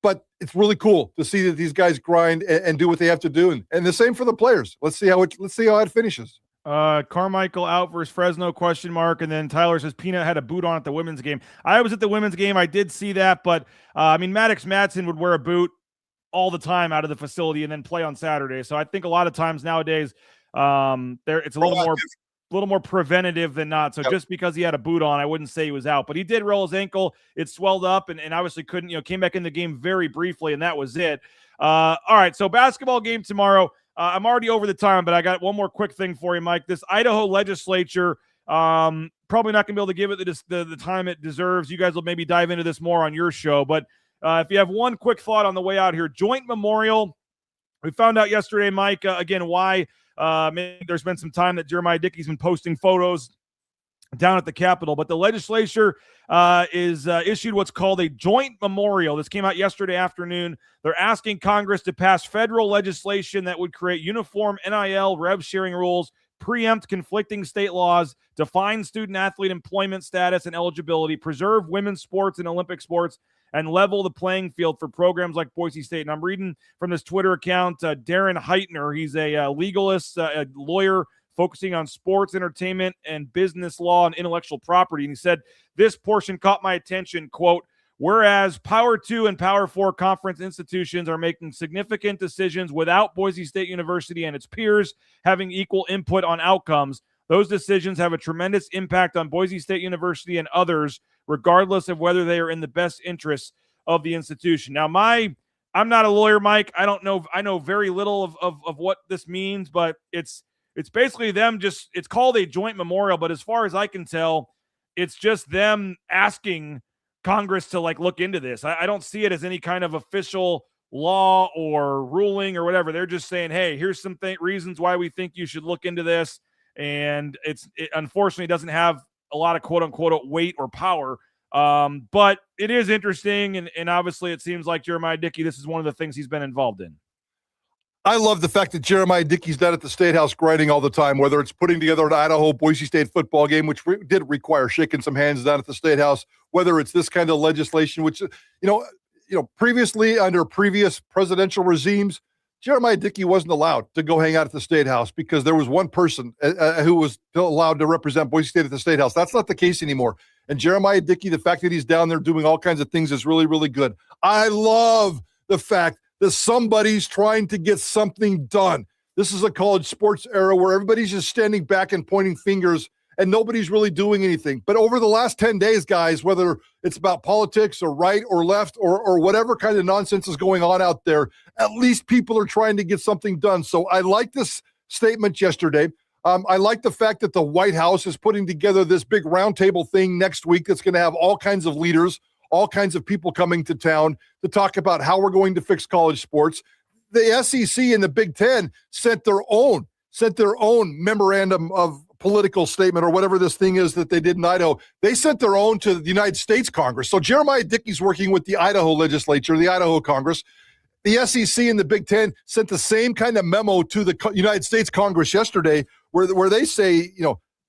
But it's really cool to see that these guys grind and do what they have to do. And the same for the players. Let's see how it finishes. Carmichael out versus Fresno ? And then Tyler says Peanut had a boot on at the women's game. I was at the women's game. I did see that, but Maddox Madsen would wear a boot all the time out of the facility and then play on Saturday. So I think a lot of times nowadays it's a little more preventative than not. So just because he had a boot on, I wouldn't say he was out, but he did roll his ankle. It swelled up and obviously came back in the game very briefly, and that was it. All right, so basketball game tomorrow. I'm already over the time, but I got one more quick thing for you, Mike. This Idaho Legislature, probably not going to be able to give it the time it deserves. You guys will maybe dive into this more on your show, but if you have one quick thought on the way out here, joint memorial. We found out yesterday, Mike, again, why maybe there's been some time that Jeremiah Dickey's been posting photos down at the Capitol, but the legislature is issued what's called a joint memorial. This came out yesterday afternoon. They're asking Congress to pass federal legislation that would create uniform NIL rev sharing rules, preempt conflicting state laws, define student-athlete employment status and eligibility, preserve women's sports and Olympic sports, and level the playing field for programs like Boise State. And I'm reading from this Twitter account, Darren Heitner. He's a legalist, a lawyer focusing on sports, entertainment, and business law and intellectual property. And he said, this portion caught my attention, quote, whereas Power 2 and Power 4 conference institutions are making significant decisions without Boise State University and its peers having equal input on outcomes, those decisions have a tremendous impact on Boise State University and others, regardless of whether they are in the best interests of the institution. Now, I'm not a lawyer, Mike. I don't know. I know very little of what this means, but it's basically them it's called a joint memorial, but as far as I can tell, it's just them asking Congress to look into this. I don't see it as any kind of official law or ruling or whatever. They're just saying, hey, here's some reasons why we think you should look into this. And it unfortunately doesn't have a lot of quote unquote weight or power. But it is interesting. And obviously it seems like Jeremiah Dickey, this is one of the things he's been involved in. I love the fact that Jeremiah Dickey's down at the State House grinding all the time, whether it's putting together an Idaho Boise State football game, which did require shaking some hands down at the State House, whether it's this kind of legislation, which, previously under previous presidential regimes, Jeremiah Dickey wasn't allowed to go hang out at the State House because there was one person who was allowed to represent Boise State at the State House. That's not the case anymore. And Jeremiah Dickey, the fact that he's down there doing all kinds of things is really, really good. I love the fact that somebody's trying to get something done. This is a college sports era where everybody's just standing back and pointing fingers and nobody's really doing anything. But over the last 10 days, guys, whether it's about politics or right or left or whatever kind of nonsense is going on out there, at least people are trying to get something done. So I like this statement yesterday. I like the fact that the White House is putting together this big roundtable thing next week that's going to have all kinds of leaders, all kinds of people coming to town to talk about how we're going to fix college sports. The SEC and the Big Ten sent their own memorandum of political statement or whatever this thing is that they did in Idaho. They sent their own to the United States Congress. So Jeremiah Dickey's working with the Idaho Legislature, the Idaho Congress. The SEC and the Big Ten sent the same kind of memo to the United States Congress yesterday where they say,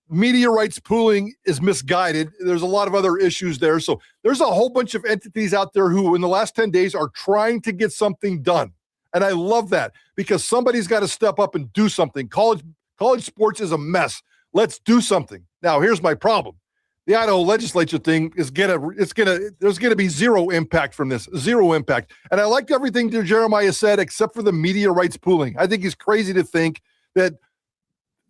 media rights pooling is misguided. There's a lot of other issues there. So there's a whole bunch of entities out there who in the last 10 days are trying to get something done. And I love that because somebody's got to step up and do something. College sports is a mess. Let's do something. Now, here's my problem. The Idaho Legislature thing there's gonna be zero impact from this, zero impact. And I liked everything that Jeremiah said, except for the media rights pooling. I think he's crazy to think that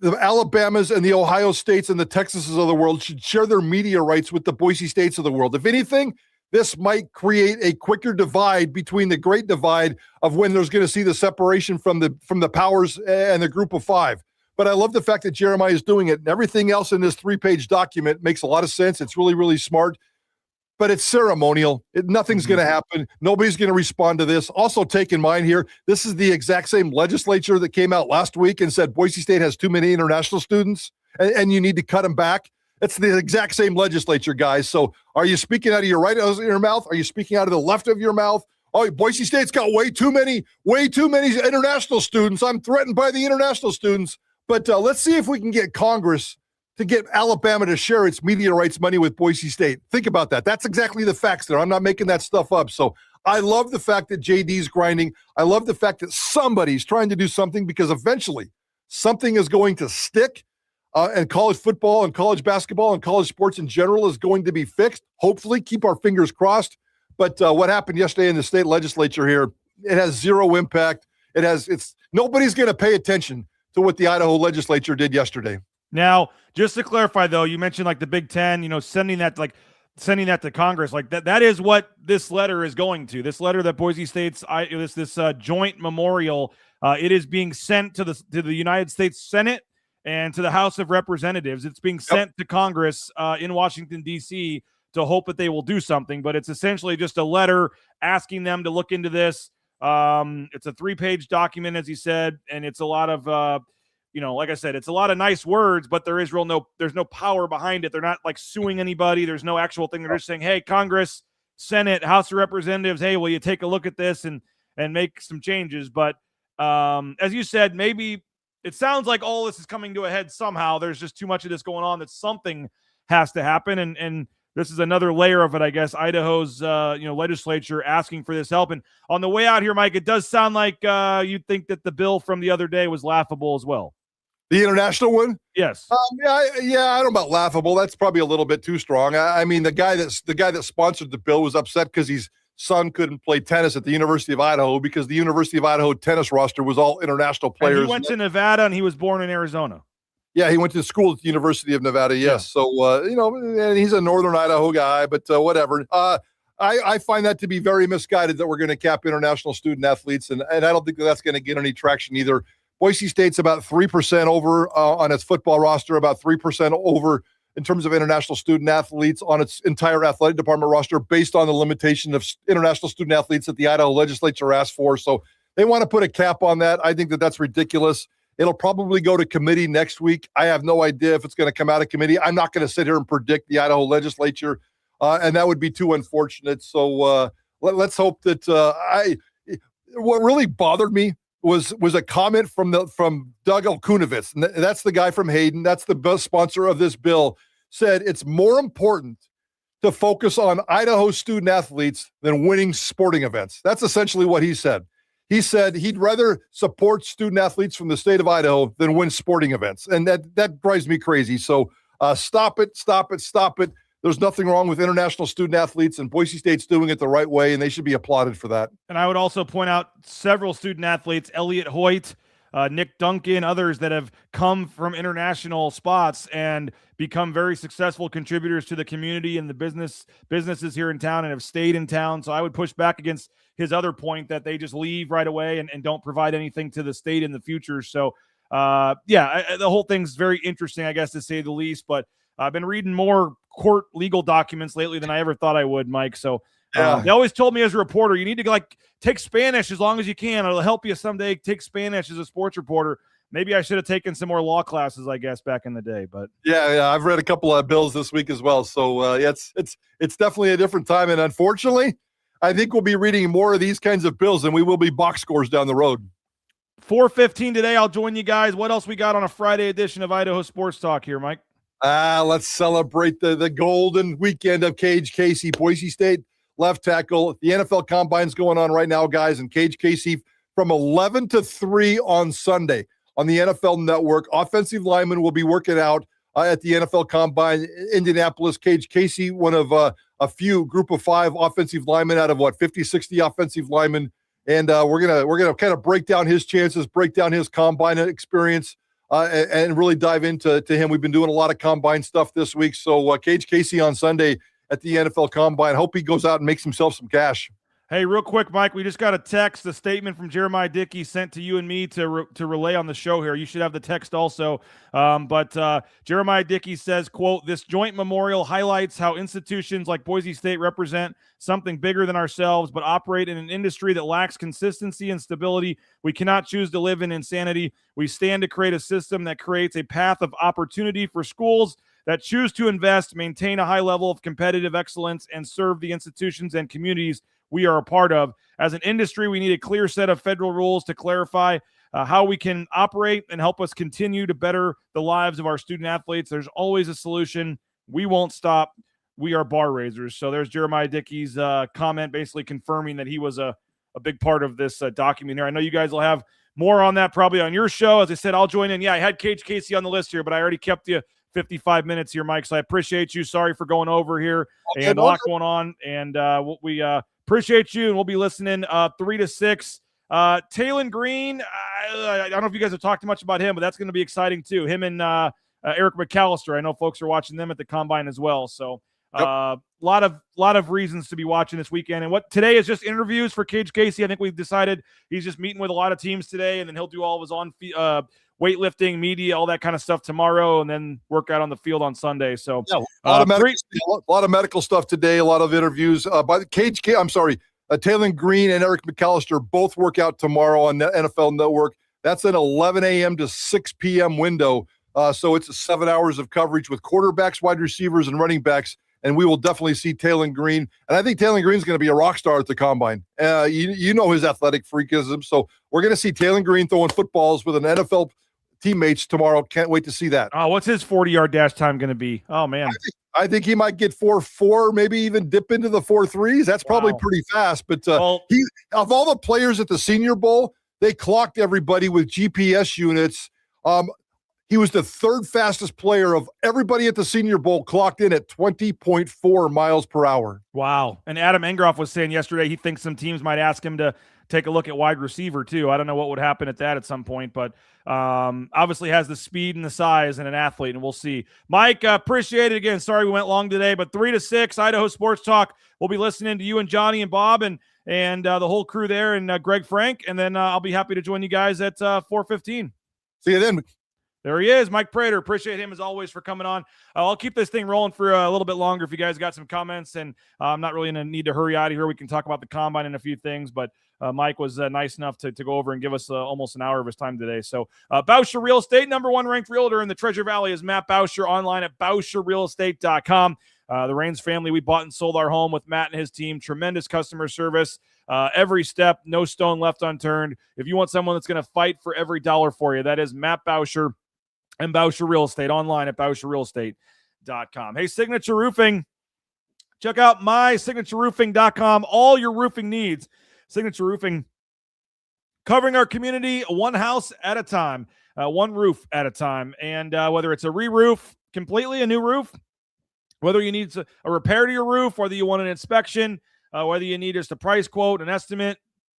the Alabamas and the Ohio States and the Texases of the world should share their media rights with the Boise States of the world. If anything, this might create a quicker divide between the great divide of when there's going to see the separation from the powers and the group of five. But I love the fact that Jeremiah is doing it, and everything else in this 3-page document makes a lot of sense. It's really, really smart, but it's ceremonial. Nothing's going to happen. Nobody's going to respond to this. Also take in mind here, this is the exact same legislature that came out last week and said Boise State has too many international students and you need to cut them back. It's the exact same legislature, guys. So are you speaking out of your right of your mouth? Are you speaking out of the left of your mouth? Oh, Boise State's got way too many international students. I'm threatened by the international students. But let's see if we can get Congress to get Alabama to share its media rights money with Boise State. Think about that. That's exactly the facts there. I'm not making that stuff up. So I love the fact that JD's grinding. I love the fact that somebody's trying to do something, because eventually something is going to stick, and college football and college basketball and college sports in general is going to be fixed. Hopefully, keep our fingers crossed. But what happened yesterday in the state legislature here, it has zero impact. Nobody's going to pay attention to what the Idaho legislature did yesterday. Now, just to clarify, though, you mentioned like the Big Ten, sending that to Congress, like that is what this letter is going to. This letter that Boise State's this joint memorial, it is being sent to the United States Senate and to the House of Representatives. It's being sent to Congress in Washington, D.C. to hope that they will do something. But it's essentially just a letter asking them to look into this. It's a 3-page document, as he said, and it's a lot of like I said, it's a lot of nice words, but there's no power behind it. They're not like suing anybody. There's no actual thing. They're just saying, hey, Congress, Senate, House of Representatives, hey, will you take a look at this and make some changes? But as you said, maybe it sounds like all this is coming to a head somehow. There's just too much of this going on that something has to happen. And this is another layer of it, I guess. Idaho's legislature asking for this help. And on the way out here, Mike, it does sound like you'd think that the bill from the other day was laughable as well. The international one? Yes. I don't know about laughable. That's probably a little bit too strong. I mean, the guy that sponsored the bill was upset because his son couldn't play tennis at the University of Idaho, because the University of Idaho tennis roster was all international players. And he went to Nevada, and he was born in Arizona. Yeah, he went to school at the University of Nevada, yes. Yeah. So, and he's a northern Idaho guy, but whatever. I find that to be very misguided that we're going to cap international student athletes, and I don't think that's going to get any traction either. Boise State's about 3% over on its football roster, about 3% over in terms of international student athletes on its entire athletic department roster, based on the limitation of international student athletes that the Idaho legislature asked for. So they want to put a cap on that. I think that that's ridiculous. It'll probably go to committee next week. I have no idea if it's going to come out of committee. I'm not going to sit here and predict the Idaho legislature, and that would be too unfortunate. So let's hope that what really bothered me was a comment from Doug Alkunovitz, and that's the guy from Hayden. That's the best sponsor of this bill. Said it's more important to focus on Idaho student athletes than winning sporting events. That's essentially what he said. He said he'd rather support student athletes from the state of Idaho than win sporting events, and that drives me crazy. So stop it. There's nothing wrong with international student athletes, and Boise State's doing it the right way, and they should be applauded for that. And I would also point out several student athletes, Elliot Hoyt, Nick Duncan, others that have come from international spots and become very successful contributors to the community and the businesses here in town and have stayed in town. So I would push back against his other point that they just leave right away and don't provide anything to the state in the future. So, the whole thing's very interesting, I guess, to say the least. But I've been reading more court legal documents lately than I ever thought I would, Mike. So they always told me as a reporter, you need to take Spanish as long as you can. It'll help you someday. Take Spanish as a sports reporter. Maybe I should have taken some more law classes, I guess, back in the day. But yeah, I've read a couple of bills this week as well. So it's definitely a different time. And unfortunately, I think we'll be reading more of these kinds of bills than we will be box scores down the road. 4:15 today. I'll join you guys. What else we got on a Friday edition of Idaho Sports Talk here, Mike? Let's celebrate the golden weekend of Cage Casey, Boise State left tackle. The NFL Combine's going on right now, guys, and Cage Casey from 11 to 3 on Sunday on the NFL Network. Offensive linemen will be working out at the NFL Combine. Indianapolis, Cage Casey, one of a few group of 5 offensive linemen out of 50, 60 offensive linemen. And we're gonna kind of break down his chances, break down his combine experience, and really dive into him. We've been doing a lot of combine stuff this week. So Cage Casey on Sunday at the NFL Combine. Hope he goes out and makes himself some cash. Hey, real quick, Mike, we just got a statement from Jeremiah Dickey sent to you and me to relay on the show here. You should have the text also. But Jeremiah Dickey says, quote, "This joint memorial highlights how institutions like Boise State represent something bigger than ourselves, but operate in an industry that lacks consistency and stability. We cannot choose to live in insanity. We stand to create a system that creates a path of opportunity for schools that choose to invest, maintain a high level of competitive excellence, and serve the institutions and communities we are a part of. As an industry, we need a clear set of federal rules to clarify how we can operate and help us continue to better the lives of our student athletes. There's always a solution. We won't stop. We are bar raisers. So there's Jeremiah Dickey's comment basically confirming that he was a big part of this document here. I know you guys will have more on that probably on your show. As I said, I'll join in. Yeah, I had Cage Casey on the list here, but I already kept you 55 minings here, Mike. So I appreciate you. Sorry for going over here and a lot going on. And we appreciate you, and we'll be listening 3 to 6. Talon Green, I don't know if you guys have talked much about him, but that's going to be exciting too. Him and Eric McAllister. I know folks are watching them at the Combine as well. So lot of reasons to be watching this weekend. And what today is just interviews for Cage Casey. I think we've decided he's just meeting with a lot of teams today, and then he'll do all of his on weightlifting, media, all that kind of stuff tomorrow, and then work out on the field on Sunday. So a lot of medical stuff today, a lot of interviews. Talon Green and Eric McAllister both work out tomorrow on the NFL Network. That's an 11 a.m. to 6 p.m. window. So it's 7 hours of coverage with quarterbacks, wide receivers, and running backs. And we will definitely see Talon Green. And I think Talon Green is going to be a rock star at the Combine. You know his athletic freakism. So we're going to see Talon Green throwing footballs with an NFL teammates tomorrow. Can't wait to see that. Oh, what's his 40-yard dash time going to be? Oh, man. I think he might get 4.4, maybe even dip into the 4.3s. That's probably pretty fast. But he, of all the players at the Senior Bowl, they clocked everybody with GPS units. He was the third fastest player of everybody at the Senior Bowl, clocked in at 20.4 miles per hour. Wow. And Adam Engroff was saying yesterday he thinks some teams might ask him to take a look at wide receiver too. I don't know what would happen at that at some point, but obviously has the speed and the size and an athlete, and we'll see. Mike, appreciate it again. Sorry we went long today, but 3 to 6, Idaho Sports Talk. We'll be listening to you and Johnny and Bob and the whole crew there, and Greg Frank, and then I'll be happy to join you guys at 4:15. See you then. There he is, Mike Prater. Appreciate him as always for coming on. I'll keep this thing rolling for a little bit longer if you guys got some comments, and I'm not really in a need to hurry out of here. We can talk about the Combine and a few things, but Mike was nice enough to go over and give us almost an hour of his time today. So Bauscher Real Estate, #1 ranked realtor in the Treasure Valley is Matt Bauscher, online at bauscherrealestate.com. The Rains family, we bought and sold our home with Matt and his team. Tremendous customer service. Every step, no stone left unturned. If you want someone that's going to fight for every dollar for you, that is Matt Bauscher and Bauscher Real Estate, online at bauscherrealestate.com. Hey, Signature Roofing, check out mysignatureroofing.com. All your roofing needs. Signature Roofing, covering our community one house at a time, one roof at a time. And whether it's a re-roof, completely a new roof, whether you need a repair to your roof, whether you want an inspection, whether you need just a price quote, an estimate,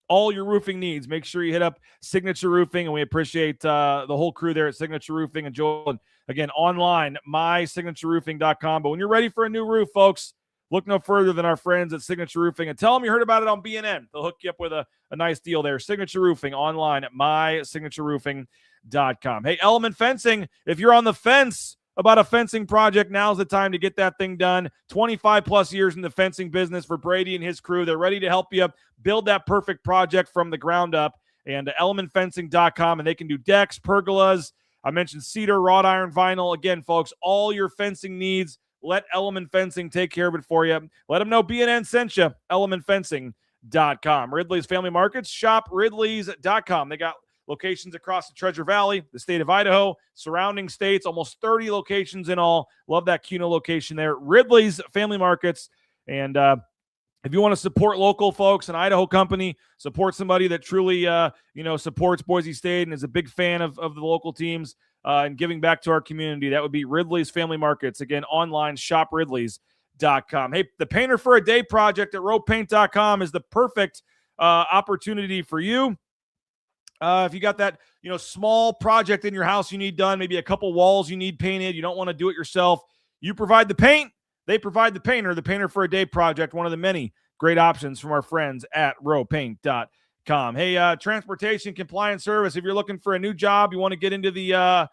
all your roofing needs, make sure you hit up Signature Roofing, and we appreciate the whole crew there at Signature Roofing. And Joel, again, online, mysignatureroofing.com. But when you're ready for a new roof, folks, look no further than our friends at Signature Roofing, and tell them you heard about it on BNN. They'll hook you up with a nice deal there. Signature Roofing, online at mysignatureroofing.com. Hey, Element Fencing, if you're on the fence about a fencing project, now's the time to get that thing done. 25 plus years in the fencing business for Brady and his crew. They're ready to help you build that perfect project from the ground up. And elementfencing.com, and they can do decks, pergolas. I mentioned cedar, wrought iron, vinyl. Again, folks, all your fencing needs, let Element Fencing take care of it for you. Let them know BNN sent you, elementfencing.com. Ridley's Family Markets, shop ridleys.com. They got locations across the Treasure Valley, the state of Idaho, surrounding states, almost 30 locations in all. Love that Kuno location there. Ridley's Family Markets. And if you want to support local folks, an Idaho company, support somebody that truly, supports Boise State and is a big fan of the local teams and giving back to our community, that would be Ridley's Family Markets. Again, online, shop ridleys.com. Hey, the Painter for a Day project at ropepaint.com is the perfect opportunity for you. If you got that, small project in your house you need done, maybe a couple walls you need painted, you don't want to do it yourself, you provide the paint, they provide the painter. The Painter for a Day project, one of the many great options from our friends at rowpaint.com. Hey, transportation compliance service, if you're looking for a new job, you want to get into the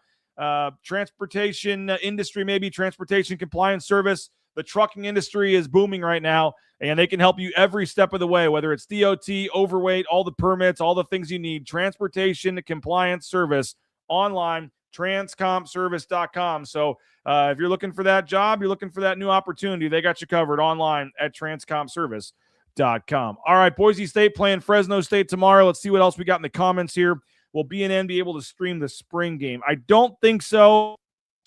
transportation industry, maybe transportation compliance service, the trucking industry is booming right now, and they can help you every step of the way, whether it's DOT, overweight, all the permits, all the things you need. Transportation compliance service, online, transcompservice.com. So if you're looking for that job, you're looking for that new opportunity, they got you covered online at transcompservice.com. All right, Boise State playing Fresno State tomorrow. Let's see what else we got in the comments here. Will BNN be able to stream the spring game? I don't think so.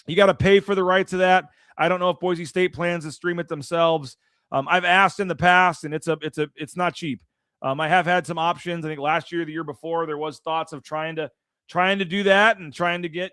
You got to pay for the rights of that. I don't know if Boise State plans to stream it themselves. I've asked in the past, and it's not cheap. I have had some options. I think last year, the year before, there was thoughts of trying to do that and trying to get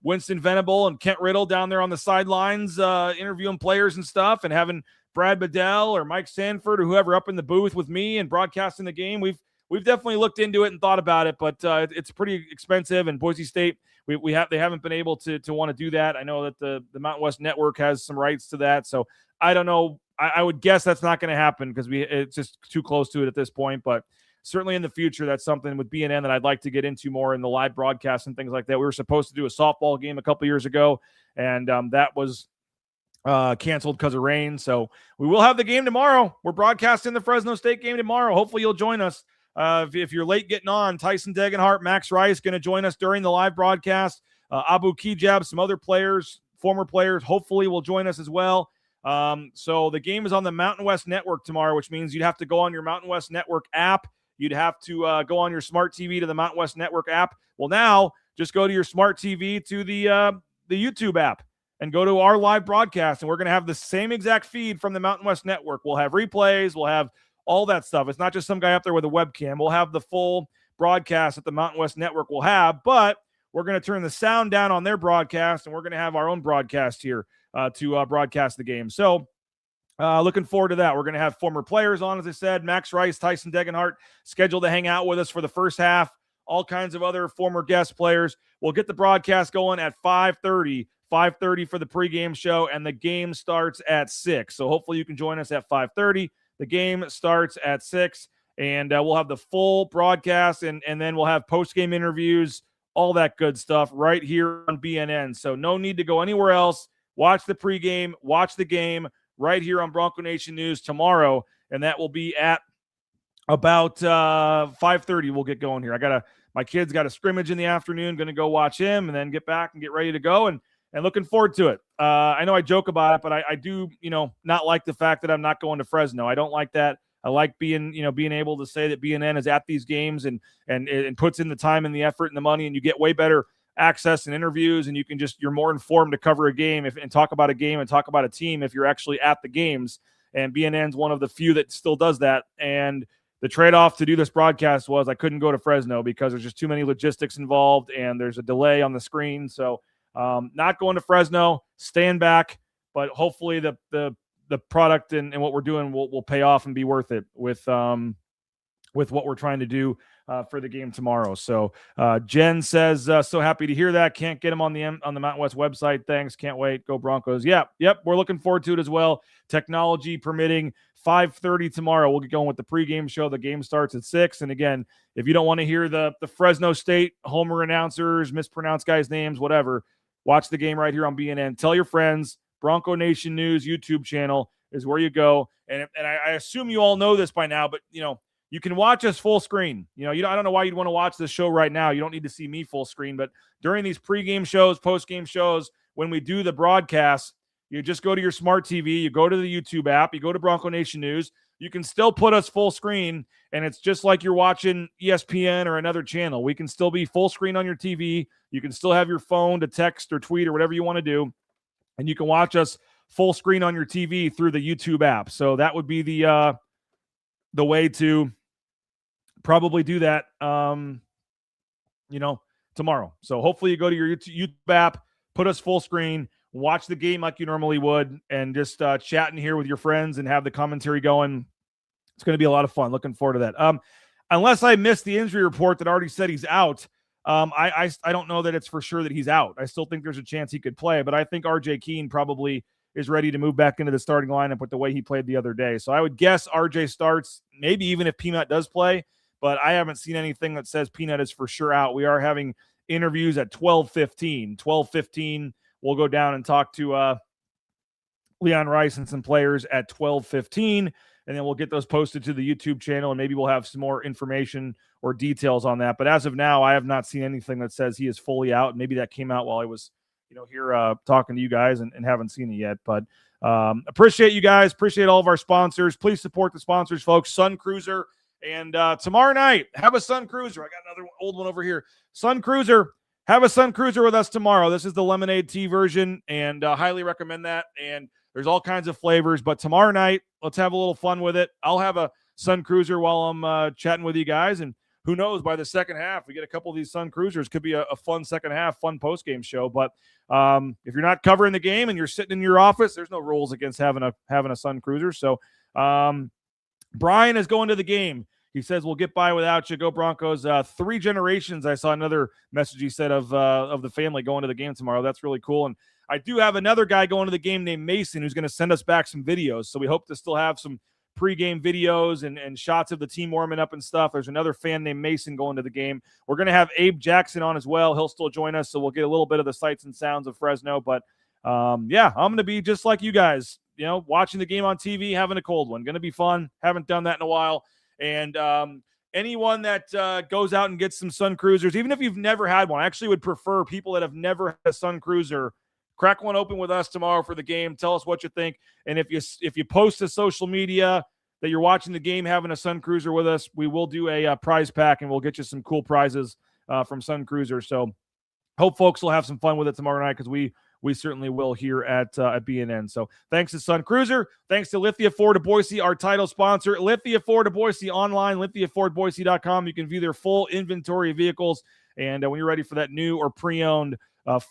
Winston Venable and Kent Riddle down there on the sidelines interviewing players and stuff, and having Brad Bedell or Mike Sanford or whoever up in the booth with me and broadcasting the game. We've definitely looked into it and thought about it, but it's pretty expensive. And Boise State, they haven't been able to want to do that. I know that the Mountain West Network has some rights to that, so I don't know. I would guess that's not going to happen because it's just too close to it at this point. But certainly in the future, that's something with BNN that I'd like to get into more in the live broadcast and things like that. We were supposed to do a softball game a couple years ago, and that was canceled because of rain. So we will have the game tomorrow. We're broadcasting the Fresno State game tomorrow. Hopefully you'll join us. If you're late getting on, Tyson Degenhart, Max Rice going to join us during the live broadcast. Abu Kijab, some other players, former players, hopefully will join us as well. So the game is on the Mountain West Network tomorrow, which means you'd have to go on your Mountain West Network app. You'd have to go on your smart TV to the Mountain West Network app. Well, now just go to your smart TV to the YouTube app and go to our live broadcast, and we're going to have the same exact feed from the Mountain West Network. We'll have replays. We'll have all that stuff. It's not just some guy up there with a webcam. We'll have the full broadcast that the Mountain West Network will have, but we're going to turn the sound down on their broadcast, and we're going to have our own broadcast here to broadcast the game. So looking forward to that. We're going to have former players on, as I said, Max Rice, Tyson Degenhart, scheduled to hang out with us for the first half, all kinds of other former guest players. We'll get the broadcast going at 5:30 for the pregame show, and the game starts at 6. So hopefully you can join us at 5:30. The game starts at 6, and we'll have the full broadcast, and then we'll have post-game interviews, all that good stuff right here on BNN. So no need to go anywhere else. Watch the pregame, watch the game right here on Bronco Nation News tomorrow, and that will be at about 5:30. We'll get going here. My kid's got a scrimmage in the afternoon, going to go watch him and then get back and get ready to go, and looking forward to it. I know I joke about it, but I do, not like the fact that I'm not going to Fresno. I don't like that. I like being able to say that BNN is at these games and puts in the time and the effort and the money, and you get way better access and interviews, and you're more informed to cover a game and talk about a game and talk about a team if you're actually at the games. And BNN's one of the few that still does that. And the trade-off to do this broadcast was I couldn't go to Fresno because there's just too many logistics involved and there's a delay on the screen. So not going to Fresno, staying back, but hopefully the product and what we're doing will pay off and be worth it with what we're trying to do for the game tomorrow. So Jen says, so happy to hear that. Can't get him on the Mountain West website. Thanks. Can't wait. Go Broncos. Yep. We're looking forward to it as well. Technology permitting. 5:30 tomorrow. We'll get going with the pregame show. The game starts at 6. And again, if you don't want to hear the Fresno State homer announcers, mispronounce guys' names, whatever, watch the game right here on BNN. Tell your friends. Bronco Nation News YouTube channel is where you go. And I assume you all know this by now, but you can watch us full screen. I don't know why you'd want to watch this show right now. You don't need to see me full screen, but during these pregame shows, postgame shows, when we do the broadcast, you just go to your smart TV, you go to the YouTube app, you go to Bronco Nation News. You can still put us full screen, and it's just like you're watching ESPN or another channel. We can still be full screen on your TV. You can still have your phone to text or tweet or whatever you want to do, and you can watch us full screen on your TV through the YouTube app. So that would be the way to probably do that, tomorrow. So hopefully you go to your YouTube app, put us full screen, watch the game like you normally would, and just chat in here with your friends and have the commentary going. It's going to be a lot of fun. Looking forward to that. Unless I missed the injury report that already said he's out, I don't know that it's for sure that he's out. I still think there's a chance he could play, but I think RJ Keene probably is ready to move back into the starting lineup with the way he played the other day. So I would guess RJ starts, maybe even if Peanut does play, but I haven't seen anything that says Peanut is for sure out. We are having interviews at 12:15. 12:15, we'll go down and talk to Leon Rice and some players at 12:15. and then we'll get those posted to the YouTube channel, and maybe we'll have some more information or details on that. But as of now, I have not seen anything that says he is fully out. Maybe that came out while I was, here talking to you guys and haven't seen it yet. But appreciate you guys. Appreciate all of our sponsors. Please support the sponsors, folks. Sun Cruiser. And tomorrow night, have a Sun Cruiser. I got another old one over here. Sun Cruiser. Have a Sun Cruiser with us tomorrow. This is the lemonade tea version, and highly recommend that. And there's all kinds of flavors. But tomorrow night, let's have a little fun with it. I'll have a Sun Cruiser while I'm chatting with you guys. And who knows, by the second half, we get a couple of these Sun Cruisers. Could be a fun second half, fun post-game show. But if you're not covering the game and you're sitting in your office, there's no rules against having a Sun Cruiser. So Brian is going to the game. He says, we'll get by without you. Go Broncos. 3 generations. I saw another message he said of the family going to the game tomorrow. That's really cool. And I do have another guy going to the game named Mason who's going to send us back some videos. So we hope to still have some pregame videos and shots of the team warming up and stuff. There's another fan named Mason going to the game. We're going to have Abe Jackson on as well. He'll still join us, so we'll get a little bit of the sights and sounds of Fresno. But, I'm going to be just like you guys, watching the game on TV, having a cold one. Going to be fun. Haven't done that in a while. And anyone that goes out and gets some Sun Cruisers, even if you've never had one, I actually would prefer people that have never had a Sun Cruiser. Crack one open with us tomorrow for the game. Tell us what you think. And if you post to social media that you're watching the game having a Sun Cruiser with us, we will do a prize pack, and we'll get you some cool prizes from Sun Cruiser. So hope folks will have some fun with it tomorrow night, because we certainly will here at BNN. So thanks to Sun Cruiser. Thanks to Lithia Ford of Boise, our title sponsor. Lithia Ford of Boise online, lithiafordboise.com. You can view their full inventory of vehicles. And when you're ready for that new or pre-owned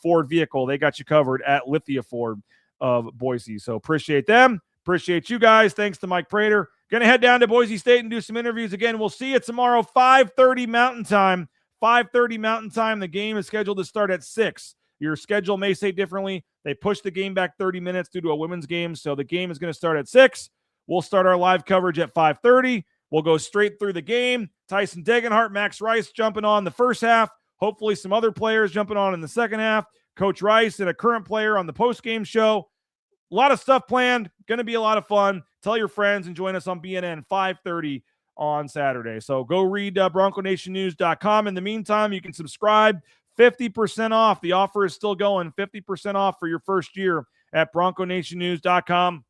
Ford vehicle, they got you covered at Lithia Ford of Boise. So appreciate them. Appreciate you guys. Thanks to Mike Prater. Going to head down to Boise State and do some interviews again. We'll see you tomorrow, 5:30 Mountain Time. 5:30 Mountain Time. The game is scheduled to start at 6. Your schedule may say differently. They pushed the game back 30 minutes due to a women's game, so the game is going to start at 6. We'll start our live coverage at 5:30. We'll go straight through the game. Tyson Degenhart, Max Rice jumping on the first half. Hopefully some other players jumping on in the second half. Coach Rice and a current player on the post-game show. A lot of stuff planned. Going to be a lot of fun. Tell your friends and join us on BNN 5:30 on Saturday. So go read BroncoNationNews.com. In the meantime, you can subscribe. 50% off. The offer is still going. 50% off for your first year at BroncoNationNews.com.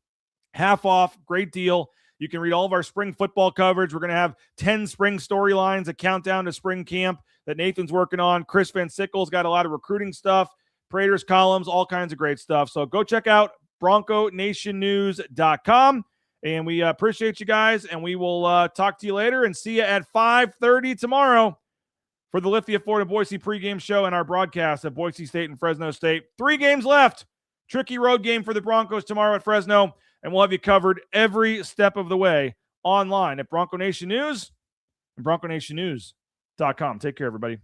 Half off. Great deal. You can read all of our spring football coverage. We're going to have 10 spring storylines, a countdown to spring camp that Nathan's working on. Chris Van Sickle's got a lot of recruiting stuff, Prater's columns, all kinds of great stuff. So go check out BroncoNationNews.com. And we appreciate you guys, and we will talk to you later and see you at 5:30 tomorrow for the Lithia Ford of Boise pregame show and our broadcast at Boise State and Fresno State. 3 games left. Tricky road game for the Broncos tomorrow at Fresno, and we'll have you covered every step of the way online at Bronco Nation News and BroncoNationNews.com. Take care, everybody.